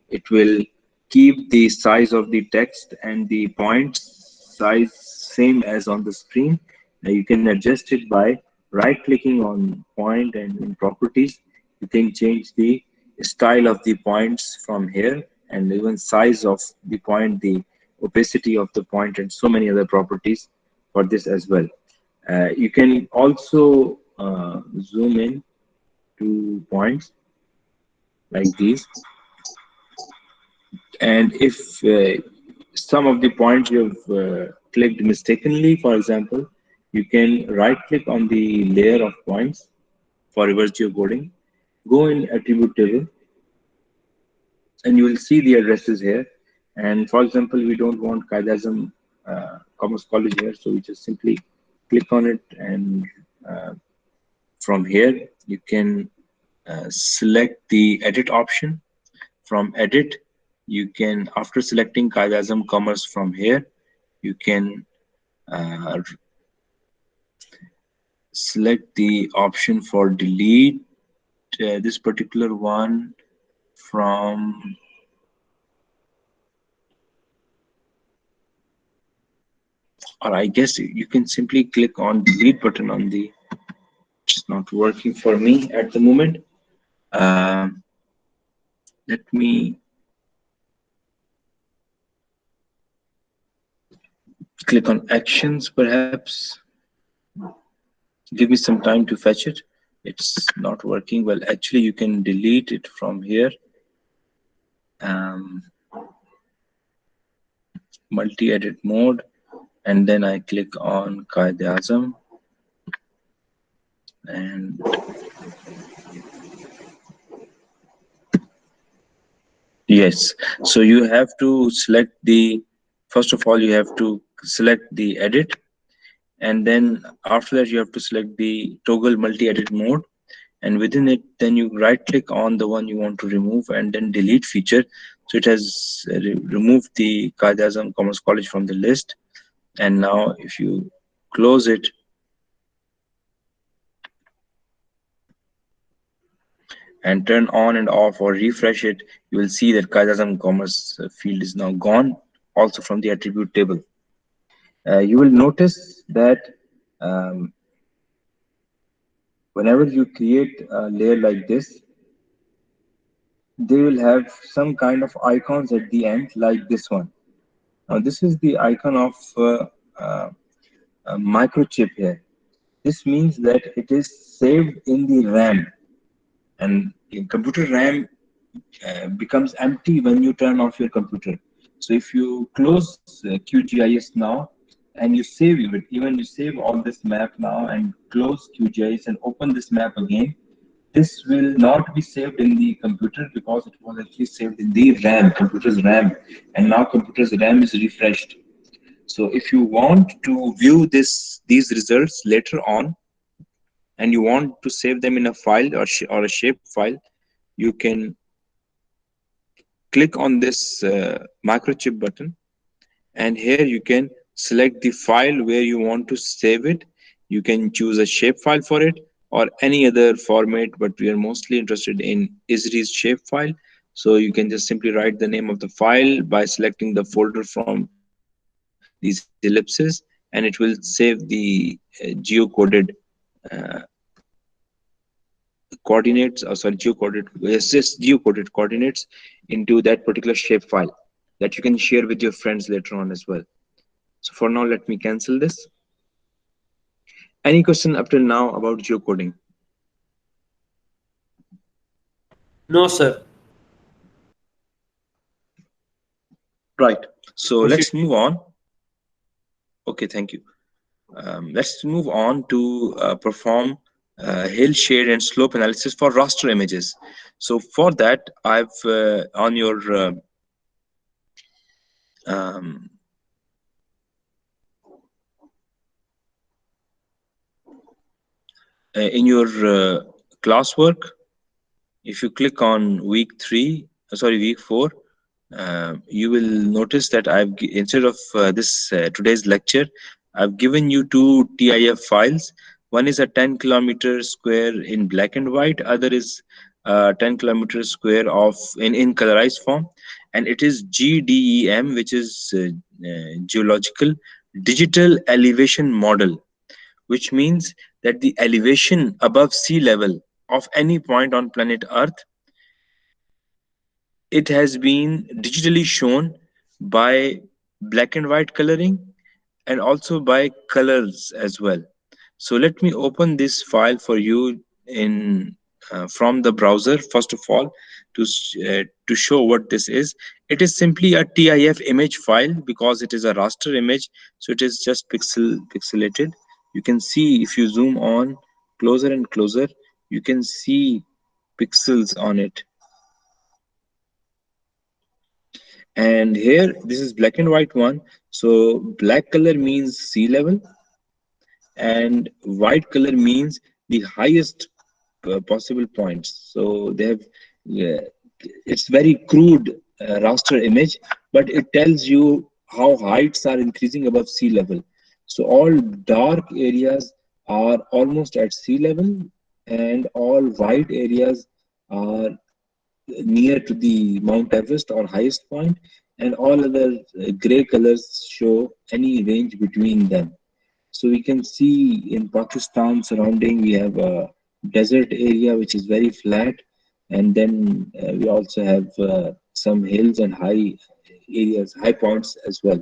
It will keep the size of the text and the point size same as on the screen. Now you can adjust it by right clicking on point, and in properties you can change the style of the points from here, and even size of the point, the opacity of the point, and so many other properties for this as well. You can also zoom in to points like these, and if some of the points you have clicked mistakenly, for example, you can right click on the layer of points for reverse geocoding, go in attribute table, and you will see the addresses here. And for example, we don't want Qaid Azam Commerce College here, so we just simply click on it, and from here you can select the edit option. From edit, you can, after selecting Qaid Azam Commerce from here, you can select the option for delete this particular one from, or I guess you can simply click on delete button on the, it's not working for me at the moment. Let me click on actions perhaps. Give me some time to fetch it. It's not working well. Actually, you can delete it from here. Multi-edit mode, and then I click on Qaid-e-Azam, and yes, so you have to select the, first of all you have to select the edit, and then after that you have to select the toggle multi-edit mode, and within it then you right click on the one you want to remove and then delete feature. So it has removed the Qaid-e-Azam Commerce College from the list, and now if you close it and turn on and off or refresh it, you will see that Qaid-e-Azam Commerce field is now gone, also from the attribute table. You will notice that um, whenever you create a layer like this, they will have some kind of icons at the end, like this one. Now, this is the icon of uh, a microchip here. This means that it is saved in the RAM, and the computer RAM becomes empty when you turn off your computer. So if you close QGIS now and you save it, even you save all this map now and close QGIS and open this map again, this will not be saved in the computer because it was actually saved in the RAM, computer's RAM, and now computer's RAM is refreshed. So if you want to view these results later on, and you want to save them in a file or a shape file, you can click on this microchip button, and here you can select the file where you want to save it. You can choose a shapefile for it or any other format, but we are mostly interested in ISRI's shapefile. So you can just simply write the name of the file by selecting the folder from these ellipses, and it will save the geocoded uh, coordinates, or sorry, geocoded, yes, just geocoded coordinates into that particular shapefile that you can share with your friends later on as well. So for now, let me cancel this. Any question up till now about geocoding? No, sir. Right. So Proceed. let's move on. Okay, thank you. Let's move on to perform hill shade and slope analysis for raster images. So for that, I've on your um, in your classwork, if you click on week 4, you will notice that instead of this today's lecture, I've given you two TIF files. One is a 10 kilometer square in black and white, other is 10 kilometer square of in colorized form, and it is GDEM, which is geological digital elevation model, which means that the elevation above sea level of any point on planet Earth, it has been digitally shown by black and white coloring and also by colors as well. So let me open this file for you in from the browser first of all to show what this is. It is simply a TIF image file because it is a raster image, so it is just pixelated. You can see if you zoom on closer and closer, you can see pixels on it. And here this is black and white one. So black color means sea level and white color means the highest possible points. So they have it's very crude raster image, but it tells you how heights are increasing above sea level. So all dark areas are almost at sea level, and all white areas are near to the Mount Everest or highest point, and all other gray colors show any range between them. So we can see in Pakistan surrounding, we have a desert area which is very flat, and then we also have some hills and high areas, high points as well.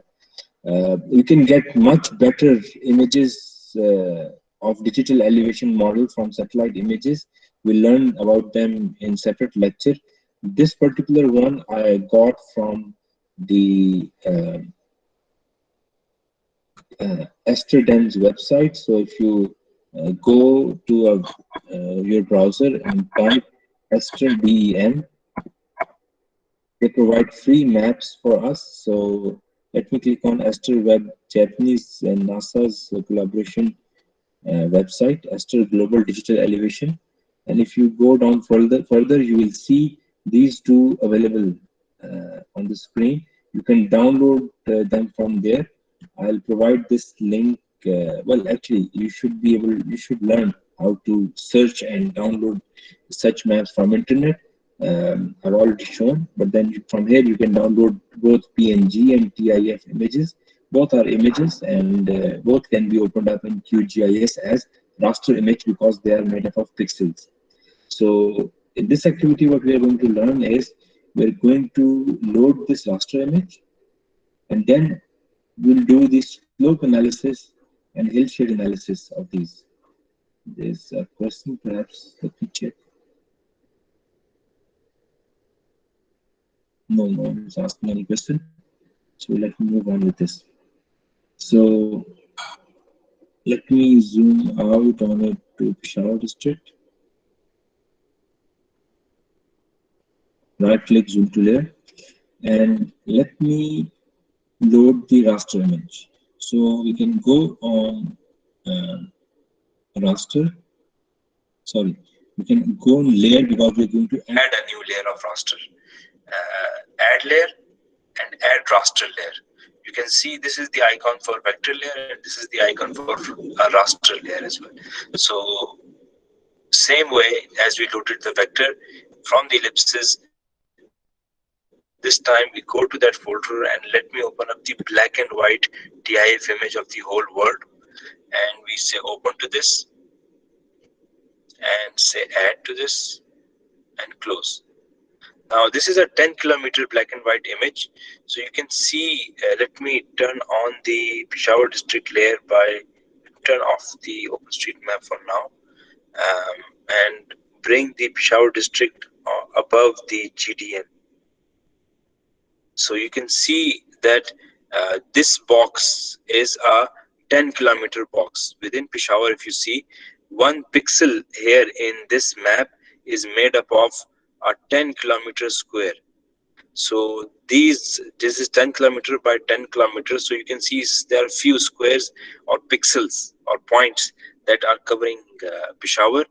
You can get much better images of digital elevation model from satellite images. We'll learn about them in separate lecture. This particular one I got from the Amsterdam's website. So if you go to your browser and type Aster DEM, they provide free maps for us. So let me click on Aster Web, Japanese and NASA's collaboration website, Aster Global Digital Elevation. And if you go down further, you will see these two available on the screen. You can download them from there. I'll provide this link. Well, actually, you should learn how to search and download such maps from internet. I've already shown, but then from here you can download both PNG and TIF images. Both are images, and both can be opened up in QGIS as raster image because they are made up of pixels. So in this activity, what we are going to learn is we're going to load this raster image, and then we'll do the slope analysis and hill shade analysis of these. There's a question, perhaps. Let me check. No one is asking any question. So let me move on with this. So let me zoom out on it to Peshawar district. Right click, zoom to layer, and let me load the raster image. So we can go on raster. Sorry, we can go on layer because we're going to add a new layer of raster. Add layer and add raster layer. You can see this is the icon for vector layer and this is the icon for a raster layer as well. So same way as we loaded the vector from the ellipses, this time we go to that folder and let me open up the black and white TIF image of the whole world, and we say open to this and say add to this and close. Now this is a 10-kilometer black and white image, so you can see. Let me turn on the Peshawar district layer by turn off the OpenStreetMap for now, and bring the Peshawar district above the GDN. So you can see that this box is a 10-kilometer box within Peshawar. If you see, one pixel here in this map is made up of a 10-kilometer square. So this is 10 kilometer by 10 kilometers. So you can see there are few squares or pixels or points that are covering Peshawar.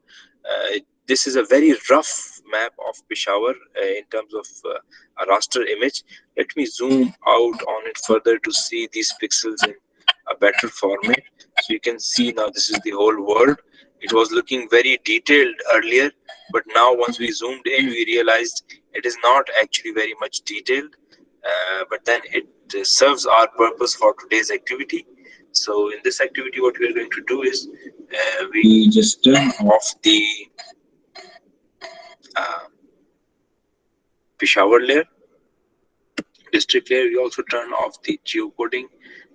This is a very rough map of Peshawar in terms of a raster image. Let me zoom out on it further to see these pixels in a better format. So you can see now this is the whole world. It was looking very detailed earlier, but now once we zoomed in, we realized it is not actually very much detailed, but then it serves our purpose for today's activity. So in this activity, what we are going to do is we just turn off the Peshawar layer, district layer. We also turn off the geocoding.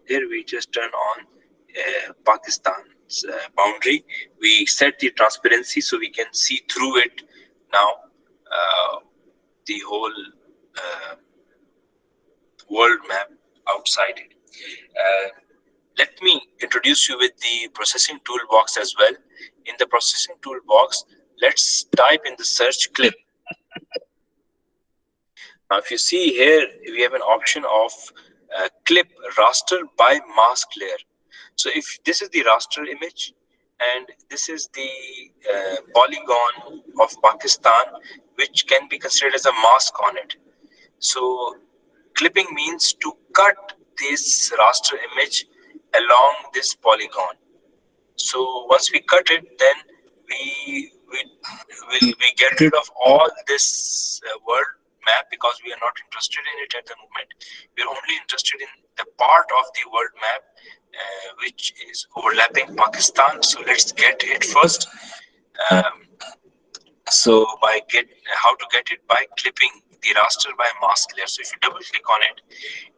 Here we just turn on Pakistan's boundary. We set the transparency so we can see through it now, the whole world map outside it. Let me introduce you with the processing toolbox as well. In the processing toolbox, let's type in the search clip. Now, if you see here, we have an option of clip raster by mask layer. So if this is the raster image and this is the polygon of Pakistan, which can be considered as a mask on it. So clipping means to cut this raster image along this polygon. So once we cut it, then we get rid of all this world map because we are not interested in it at the moment. We are only interested in the part of the world map which is overlapping Pakistan. So let's get it first. So how to get it? By clipping the raster by mask layer. So if you double click on it,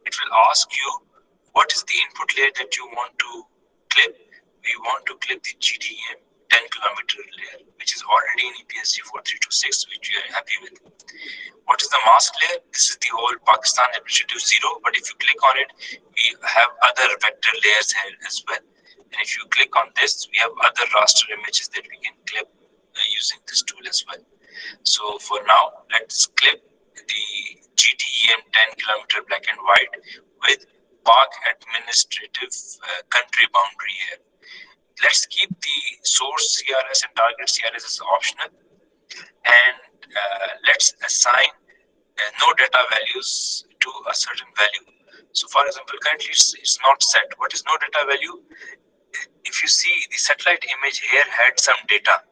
it will ask you what is the input layer that you want to clip. we want to clip the GDM 10 km layer, which is already in EPSG 4326, which we are happy with. What is the mask layer? This is the whole Pakistan administrative zero, but if you click on it, we have other vector layers here as well. And if you click on this, we have other raster images that we can clip using this tool as well. So for now, let's clip the GDEM 10 km black and white with Pak administrative country boundary here. Let's keep the source CRS and target CRS as optional, and let's assign no data values to a certain value. So for example, currently it's not set. What is no data value? If you see, the satellite image here had some data,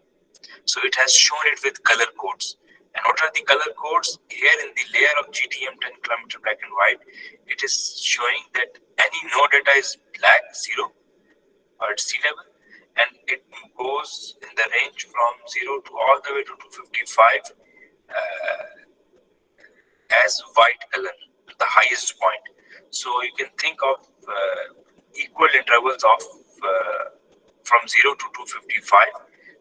so it has shown it with color codes. And what are the color codes? Here in the layer of GTM 10 km black and white, it is showing that any no data is black, 0, or at sea level, and it goes in the range from 0 to all the way to 255 as white color, the highest point. So you can think of equal intervals of from 0 to 255,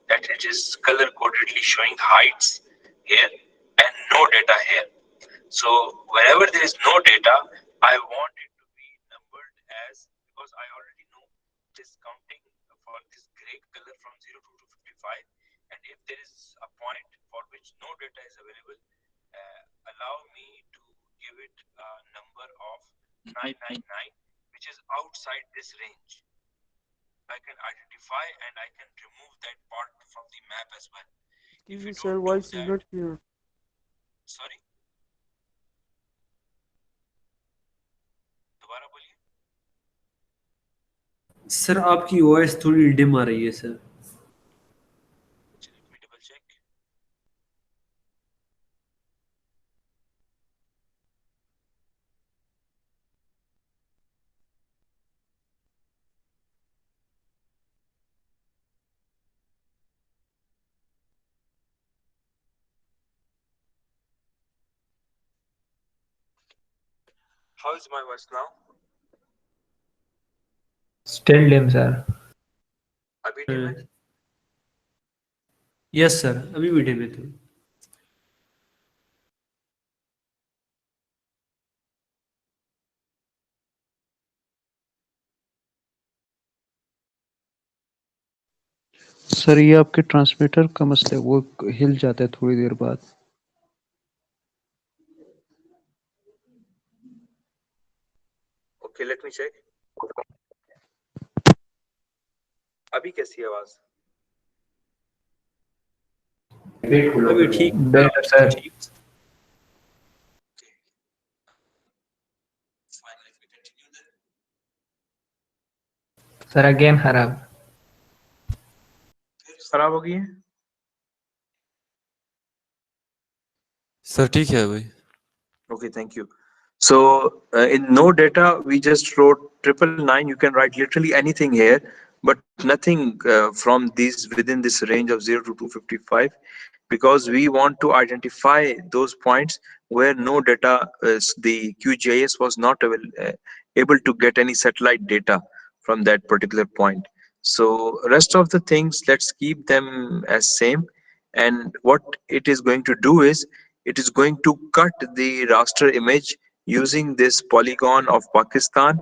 that it is color codedly showing heights here and no data here. So wherever there is no data, I want it to be numbered as, because I already know this counting for this gray color from 0 to 255, and if there is a point for which no data is available, allow me to give it a number of 999, which is outside this range. I can identify and I can remove that part from the map as well. If you Sir, don't do voice is that, not clear. sorry, दोबारा बोलिए. Sir आपकी voice थोड़ी dim आ रही है sir. Let me double check. How is my voice now? Still dim, sir. अभी dim है? Yes sir, अभी भी डिम है तो. सर ये आपके ट्रांसमीटर का मसला है, वो हिल जाता है थोड़ी देर बाद. Okay, let me check. अभी कैसी आवाज? अभी ठीक. Better, sir. Fine, let me continue then. Sir, again खराब. खराब हो गई है? सर ठीक है भाई. Okay, thank you. So in no data, we just wrote 999. You can write literally anything here, but nothing from these within this range of 0 to 255, because we want to identify those points where no data, the QGIS was not able to get any satellite data from that particular point. So rest of the things, let's keep them as same. And what it is going to do is, it is going to cut the raster image using this polygon of Pakistan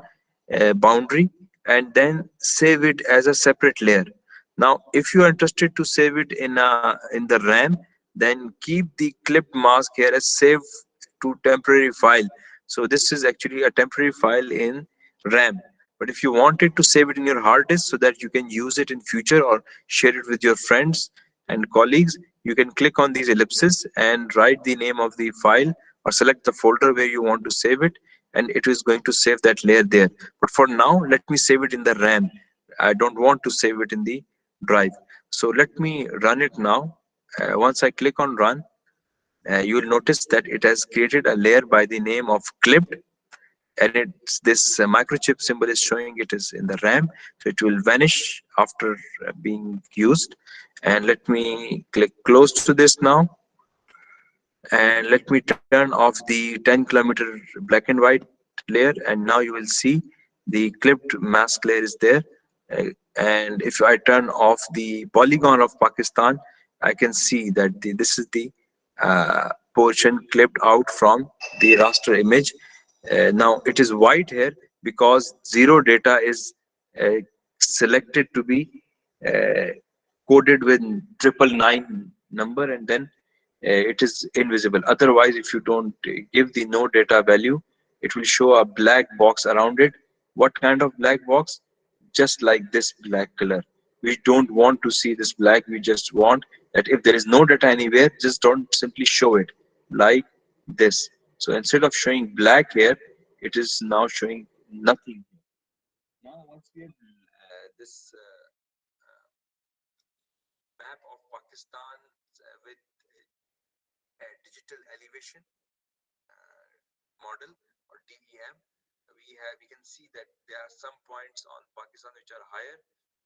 boundary, and then save it as a separate layer. Now, if you are interested to save it in the RAM, then keep the clipped mask here as save to temporary file. So this is actually a temporary file in RAM. But if you wanted to save it in your hard disk so that you can use it in future or share it with your friends and colleagues, you can click on these ellipses and write the name of the file or select the folder where you want to save it, and it is going to save that layer there. But for now, let me save it in the RAM. I don't want to save it in the drive. So let me run it now. Once I click on run, you will notice that it has created a layer by the name of clipped, and it's this microchip symbol is showing it is in the RAM, so it will vanish after being used. And let me click close to this now, and let me turn off the 10 km black and white layer, and now you will see the clipped mask layer is there. And if I turn off the polygon of Pakistan, I can see that this is the portion clipped out from the raster image. Now it is white here because zero data is uh, selected to be uh, coded with 999 number, and then it is invisible. Otherwise, if you don't give the no data value, it will show a black box around it. What kind of black box? Just like this black color. We don't want to see this black. We just want that if there is no data anywhere, just don't simply show it like this. So instead of showing black here, it is now showing nothing. Now once we have this map of Pakistan with digital elevation model or DEM, we can see that there are some points on Pakistan which are higher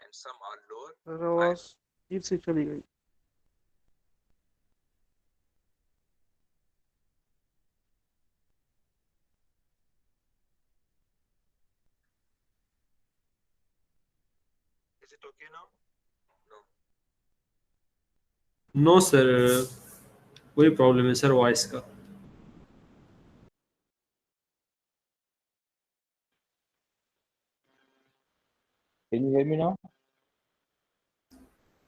and some are lower. Sir आवाज़ फिर से चली गई. Is it okay now? No. No sir, कोई problem है sir voice का. Can you hear me now?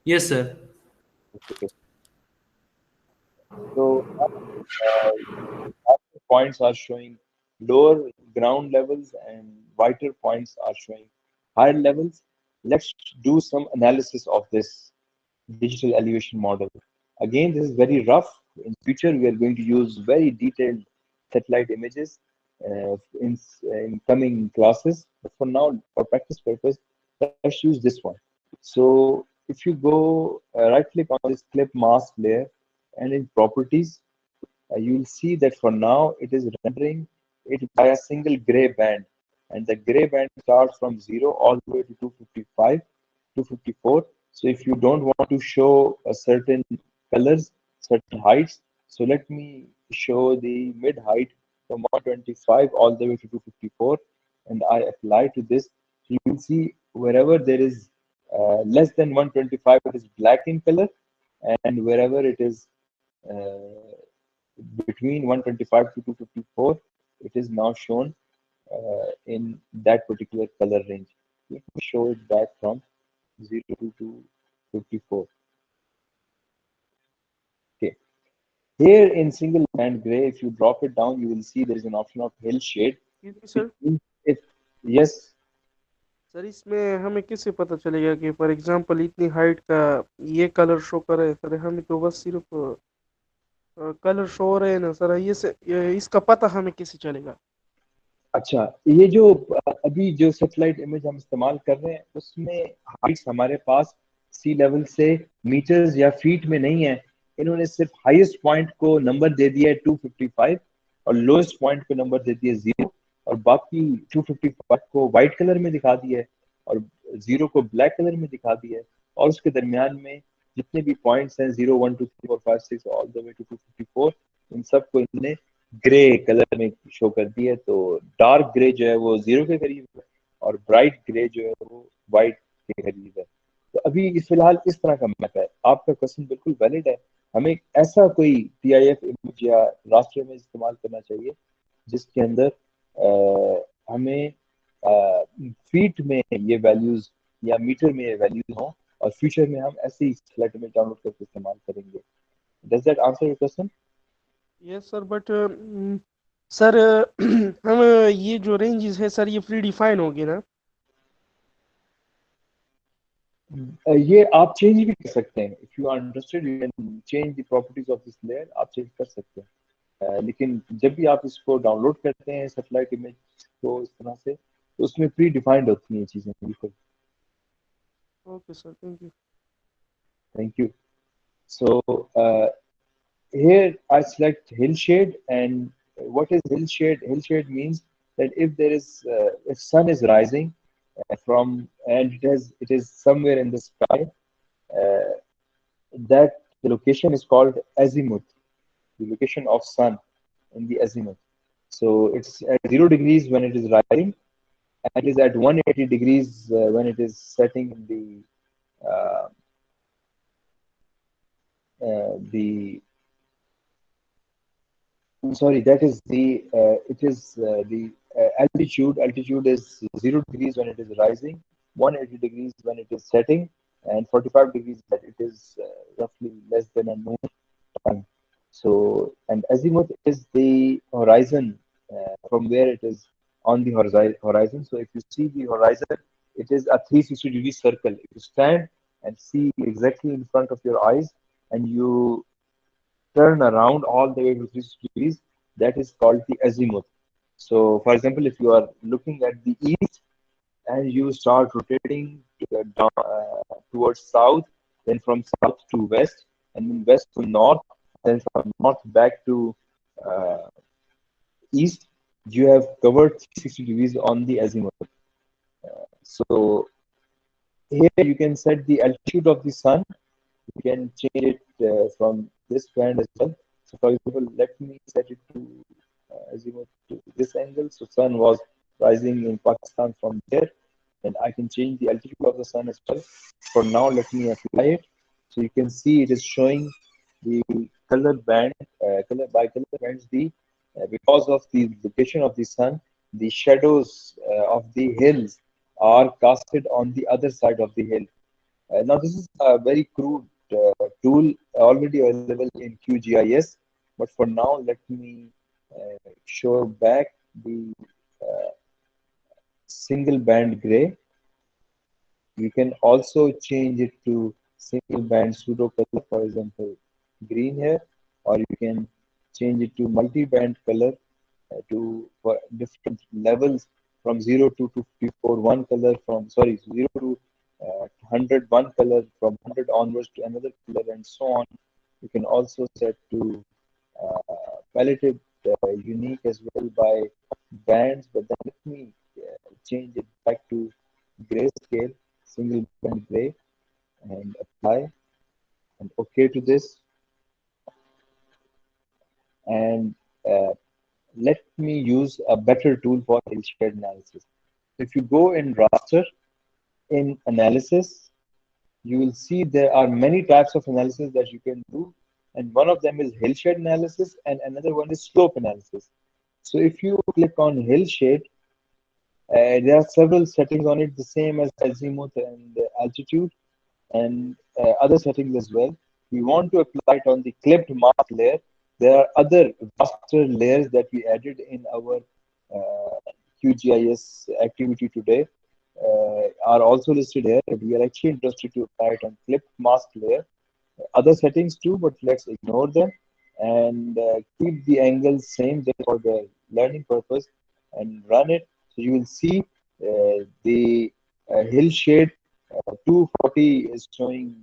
Yes sir. Okay. So after points are showing lower ground levels and whiter points are showing higher levels. Let's do some analysis of this digital elevation model. Again, this is very rough. In future, we are going to use very detailed satellite images in coming classes. But for now, for practice purpose, let's use this one. So if you go right click on this clip mask layer and in properties, you will see that for now it is rendering it by a single gray band, and the gray band starts from 0 all the way to 255, 254. So if you don't want to show a certain colors, certain heights, so let me show the mid height from 125 all the way to 254, and I apply to this. You will see wherever there is less than 125, it is black in color, and wherever it is between 125 to 254, it is now shown in that particular color range. Let me show it back from 0 to 254. Okay. Here in single band gray, if you drop it down, you will see there is an option of hill shade. Sir If yes, sir इसमें हमें कैसे पता चलेगा कि for example इतनी height का ये colour show कर रहे हैं सर? हमें तो बस सिर्फ कलर शो हो रहे हैं ना सर. इसका पता हमें कैसे चलेगा? अच्छा, ये जो अभी जो सैटेलाइट इमेज हम इस्तेमाल कर रहे हैं उसमें हाइट्स हमारे पास सी लेवल से मीटर्स या फीट में नहीं है. इन्होंने सिर्फ हाईएस्ट पॉइंट को नंबर दे दिया है 255 और लोएस्ट पॉइंट को नंबर दे दिया 0, और बाकी 255 को व्हाइट कलर में दिखा दिया है और 0 को ब्लैक कलर में दिखा दिया है, और उसके दरमियान में जितने भी पॉइंट्स हैं 0 1 2 3 4 5 6 ऑल द वे टू 254, इन सबको इन्होंने ग्रे कलर में शो कर दी है. तो डार्क ग्रे जो है वो 0 के करीब है और ब्राइट ग्रे जो है वो व्हाइट के करीब है. तो अभी इस फिलहाल इस तरह का मैप है. आपका क्वेश्चन बिल्कुल वैलिड है. हमें ऐसा कोई टीआईएफ इमेज या रास्टर इमेज इस्तेमाल करना चाहिए जिसके अंदर हमें फीट में ये वैल्यूज या मीटर में ये वैल्यूज हों, और फ्यूचर में हम ऐसे ही स्लाइड में डाउनलोड करके इस्तेमाल करेंगे. Does that answer your question? Yes sir, but sir हम ये जो रेंजेस है सर ये प्री डिफाइन होगी ना? ये आप चेंज भी कर सकते हैं. If you are interested you can change the properties of this layer. आप चेंज कर सकते हैं. लेकिन जब भी आप इसको डाउनलोड करते हैं सैटेलाइट इमेज को इस तरह से, तो उसमें प्री डिफाइंड होती हैं चीजें. बिल्कुल. Okay sir, thank you. Thank you. So here I select hill shade. And what is hill shade? Hill shade means that if there is if sun is rising from, and it is somewhere in the sky, uh, that the location is called azimuth, the location of sun in the azimuth. So it's at 0 degrees when it is rising, and it is at 180 degrees when it is setting in the sorry, that is the it is the altitude. Altitude is 0 degrees when it is rising, 180 degrees when it is setting, and 45 degrees that it is roughly less than a noon time. So, and azimuth is the horizon from where it is on the horizon. So, if you see the horizon, it is a 360-degree circle. If you stand and see exactly in front of your eyes, and you turn around all the way to 360 degrees, that is called the azimuth. So, for example, if you are looking at the east and you start rotating towards south, then from south to west, and then west to north, then from north back to uh, east, you have covered 360 degrees on the azimuth. So here you can set the altitude of the sun. You can change it from this band as well. So for example, let me set it to azimuth to this angle. So sun was rising in Pakistan from there, and I can change the altitude of the sun as well. For now, let me apply it. So you can see it is showing the color band, color by color bands. The because of the location of the sun, the shadows of the hills are casted on the other side of the hill. Now, this is a very crude tool already available in QGIS, but for now, let me show back the uh, single band gray. You can also change it to single band pseudo color, for example, green here, or you can change it to multi-band color to for different levels from 0 to 54, one color from, sorry, 0 to 100, one color from 100 onwards to another color, and so on. You can also set to palette unique as well by bands, but then let me change it back to grayscale, single band gray, and apply and OK to this. And let me use a better tool for hill shade analysis. If you go in raster in analysis, you will see there are many types of analysis that you can do, and one of them is hill shade analysis, and another one is slope analysis. So if you click on hill shade, there are several settings on it, the same as azimuth and altitude, and other settings as well. We want to apply it on the clipped mask layer. There are other raster layers that we added in our QGIS activity today, are also listed here, but we are actually interested to apply it on clipped mask layer. Other settings too, but let's ignore them and keep the angles same there for the learning purpose and run it. So you will see the hill shade 240 is showing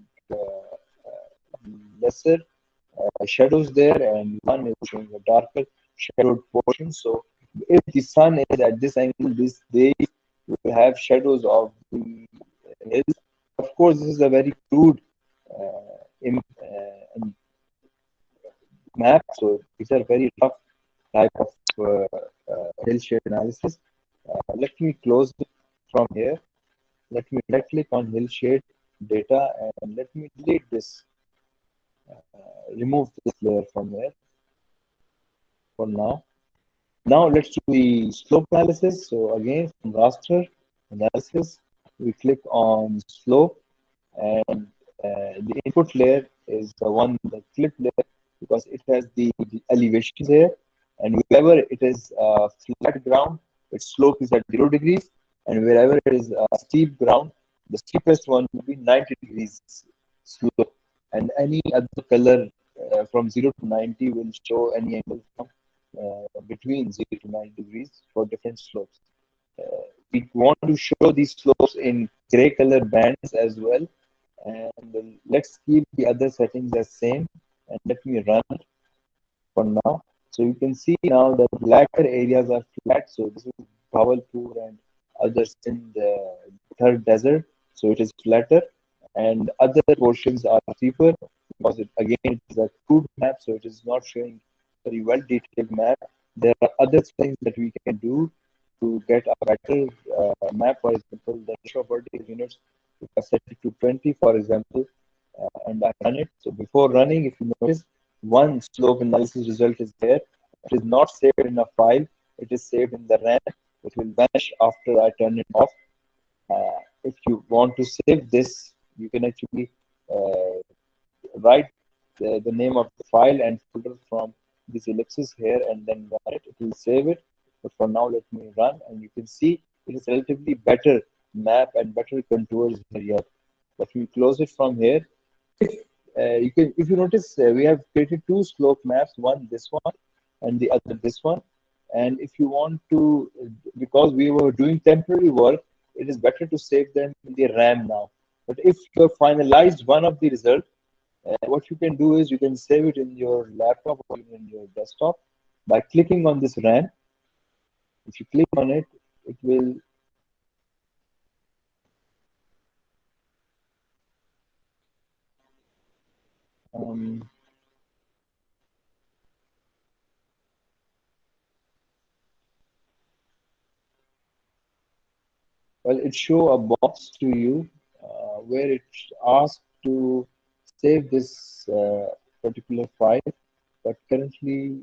lesser shadows there, and one is showing a darker shadowed portion. So if the sun is at this angle, this day will have shadows of the hills. Of course, this is a very crude map, so these are very rough type of hill shade analysis. Let me close it from here. Let me right click on hill shade data and let me delete this, remove this layer from here for now. Now let's do the slope analysis. So again, from raster analysis, we click on slope, and the input layer is the one, the clip layer, because it has the elevations here, and wherever it is flat ground, its slope is at 0 degrees, and wherever it is steep ground, the steepest one will be 90 degrees slope, and any other color from 0 to 90 will show any angle from between 0 to 90 degrees for different slopes. We want to show these slopes in gray color bands as well, and let's keep the other settings as same, and let me run it for now. So you can see now that blacker areas are flat. So this is Bhavalpur and others in the third desert. So it is flatter, and other portions are steeper because again it is a crude map, so it is not showing very well detailed map. There are other things that we can do to get a better map. For example, the ratio of vertical units, if I set it to 20, for example, and I run it. So before running, if you notice, one slope analysis result is there. It is not saved in a file. It is saved in the RAM. It will vanish after I turn it off. If you want to save this, you can actually write the name of the file and folder from this ellipsis here and then run it. It will save it. But for now, let me run, and you can see it is relatively better map and better contours here. But we close it from here. If you notice, we have created two slope maps, one this one and the other this one. And if you want to, because we were doing temporary work, it is better to save them in the RAM now. But if you have finalized one of the results, what you can do is you can save it in your laptop or in your desktop by clicking on this RAM. If you click on it, it will well, it show a box to you where it asks to save this particular file, but currently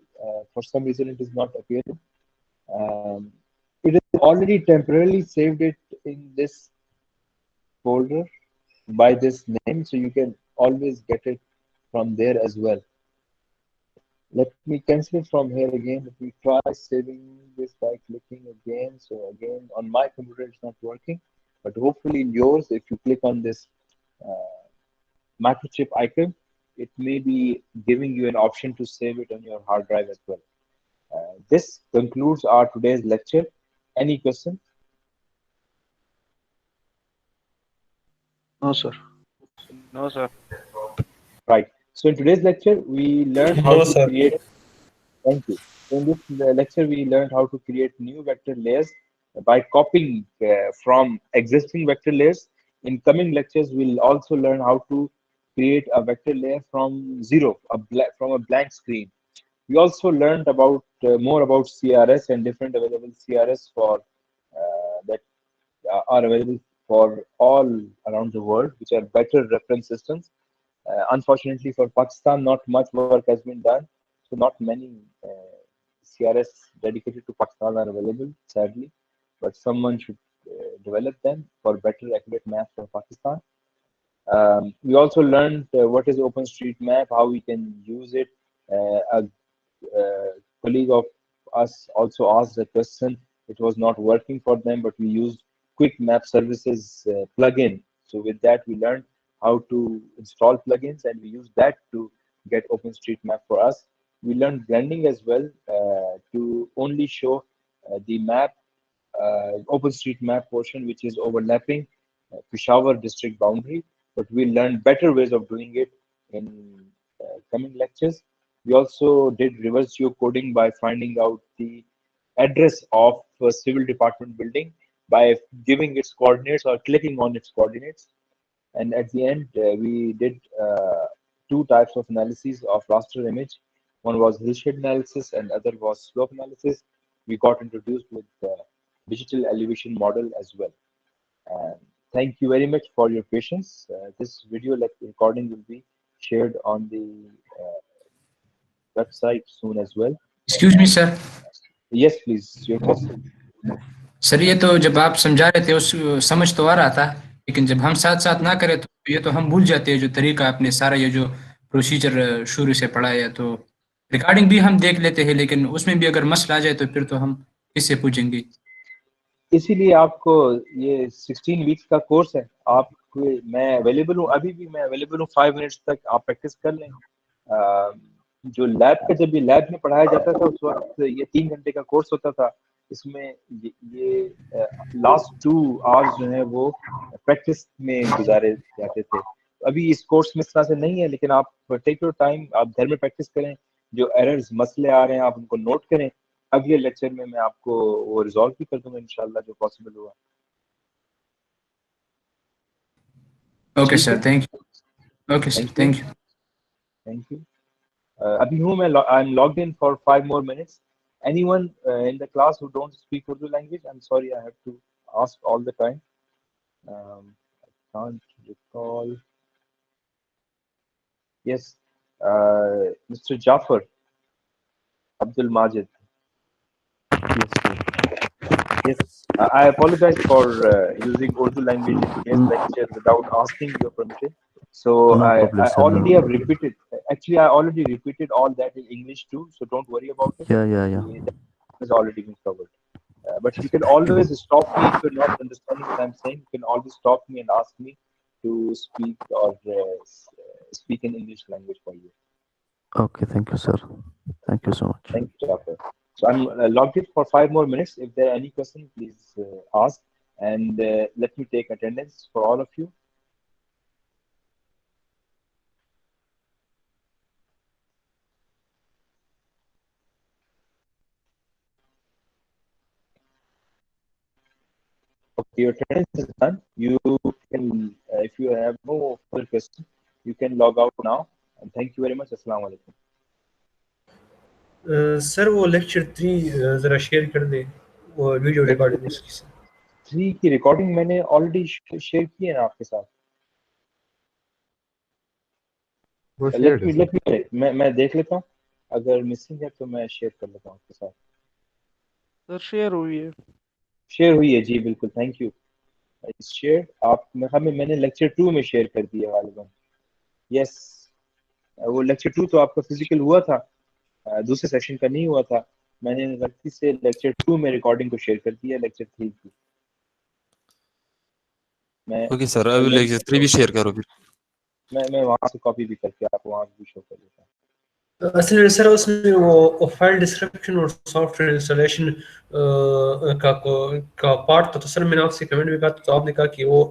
for some reason it is not appearing. It is already temporarily saved it in this folder by this name, so you can always get it from there as well. Let me cancel it from here again. Let me try saving this by clicking again. So again, on my computer, it's not working, but hopefully in yours, if you click on this microchip icon, it may be giving you an option to save it on your hard drive as well. This concludes our today's lecture. Any question? No, sir. No, sir. Right. So in today's lecture, we learned how to create. Thank you. So in this lecture, we learned how to create new vector layers by copying from existing vector layers. In coming lectures, we'll also learn how to create a vector layer from zero, from a blank screen. We also learned about more about CRS and different available CRS for that are available for all around the world, which are better reference systems. Unfortunately for Pakistan, not much work has been done, so not many CRS dedicated to Pakistan are available, sadly, but someone should develop them for better accurate maps for Pakistan. We also learned what is OpenStreetMap, how we can use it. A colleague of us also asked the question. It was not working for them, but we used Quick Map Services plugin. So with that, we learned how to install plugins, and we used that to get OpenStreetMap for us. We learned blending as well to only show the map, OpenStreetMap portion, which is overlapping Peshawar district boundary. But we learned better ways of doing it in coming lectures. We also did reverse geocoding by finding out the address of a civil department building by giving its coordinates or clicking on its coordinates. And at the end, we did two types of analyses of raster image. One was hillshade analysis and other was slope analysis. We got introduced with the digital elevation model as well. Thank you very much for your patience. This video recording will be shared on the website soon as well. Excuse me, sir. Yes, please. Your question. Sir ये तो जब आप समझा रहे थे उस समझ तो आ रहा था, लेकिन जब हम साथ साथ ना करें तो ये तो हम भूल जाते हैं जो तरीका आपने सारा ये जो प्रोसीजर शुरू से पढ़ाया है। तो रिकॉर्डिंग भी हम देख लेते हैं, लेकिन उसमें भी अगर मसला आ जाए तो फिर तो हम किससे पूछेंगे? इसीलिए आपको ये 16 वीक्स का कोर्स है। आप मैं अवेलेबल हूँ, अभी भी मैं अवेलेबल हूँ 5 मिनट्स तक, आप प्रैक्टिस कर लें। जो लैब का जब ये लैब में पढ़ाया जाता था उस वक्त ये 3 घंटे का कोर्स होता था। इसमें ये लास्ट 2 आवर्स जो है वो प्रैक्टिस में गुजारे जाते थे। अभी इस कोर्स में इस तरह से नहीं है, लेकिन आप टेक योर टाइम, आप घर में प्रैक्टिस करें। जो एरर्स मसले आ रहे हैं आप उनको नोट करें। अगले लेक्चर में मैं आपको वो रिजॉल्व भी कर दूंगा इंशाल्लाह जो पॉसिबल हुआ। Okay sir, thank you. Okay sir, thank you. Thank you. अभी हूँ मैं, I am logged in for 5 more minutes. Anyone in the class who don't speak Urdu language? I'm sorry, I have to ask all the time. I can't recall. Yes, Mr. Jafar Abdul Majid. Yes, sir. Yes, I apologize for using Urdu language in today's lecture without asking your permission. So No problem, I sir. already No have problem. repeated. Actually, I already repeated all that in English too. So don't worry about it. Yeah. That has already been covered. But you can always stop me if you're not understanding what I'm saying. You can always stop me and ask me to speak or speak in English language for you. Okay, thank you, sir. Thank you so much. Thank you, Jafar. So I'm logged in for 5 more minutes. If there are any questions, please ask. And let me take attendance for all of you. Okay, your attendance is done. You can, if you have no further questions, you can log out now. And thank you very much. Assalamu alaikum. Sir वो lecture 3 जरा share कर दे वो video recording उसकी 3 की recording मैंने already share की है ना आपके साथ. Let me मैं देख लेता हूँ. अगर मिसिंग है तो मैं शेयर कर लेता हूँ आपके साथ. सर शेयर हुई है. शेयर हुई है जी, बिल्कुल. Thank you. शेयर आप हमें मैंने लेक्चर 2 में शेयर कर दिया वाले. यस, वो लेक्चर 2 तो आपका फिजिकल हुआ था, दूसरे सेशन का नहीं हुआ था. मैंने गलती से लेक्चर 2 में रिकॉर्डिंग को शेयर कर दिया लेक्चर 3 की. मैं ओके सर, अभी लेक्चर 3 भी शेयर करो फिर. मैं वहां से कॉपी भी करके आपको वहां भी शो कर देता हूँ. असल सर उसमें वो फाइल डिस्क्रिप्शन और सॉफ्टवेयर इंस्टॉलेशन का पार्ट था. तो सर मैंने आपसे कमेंट भी कहा तो आपने कहा कि वो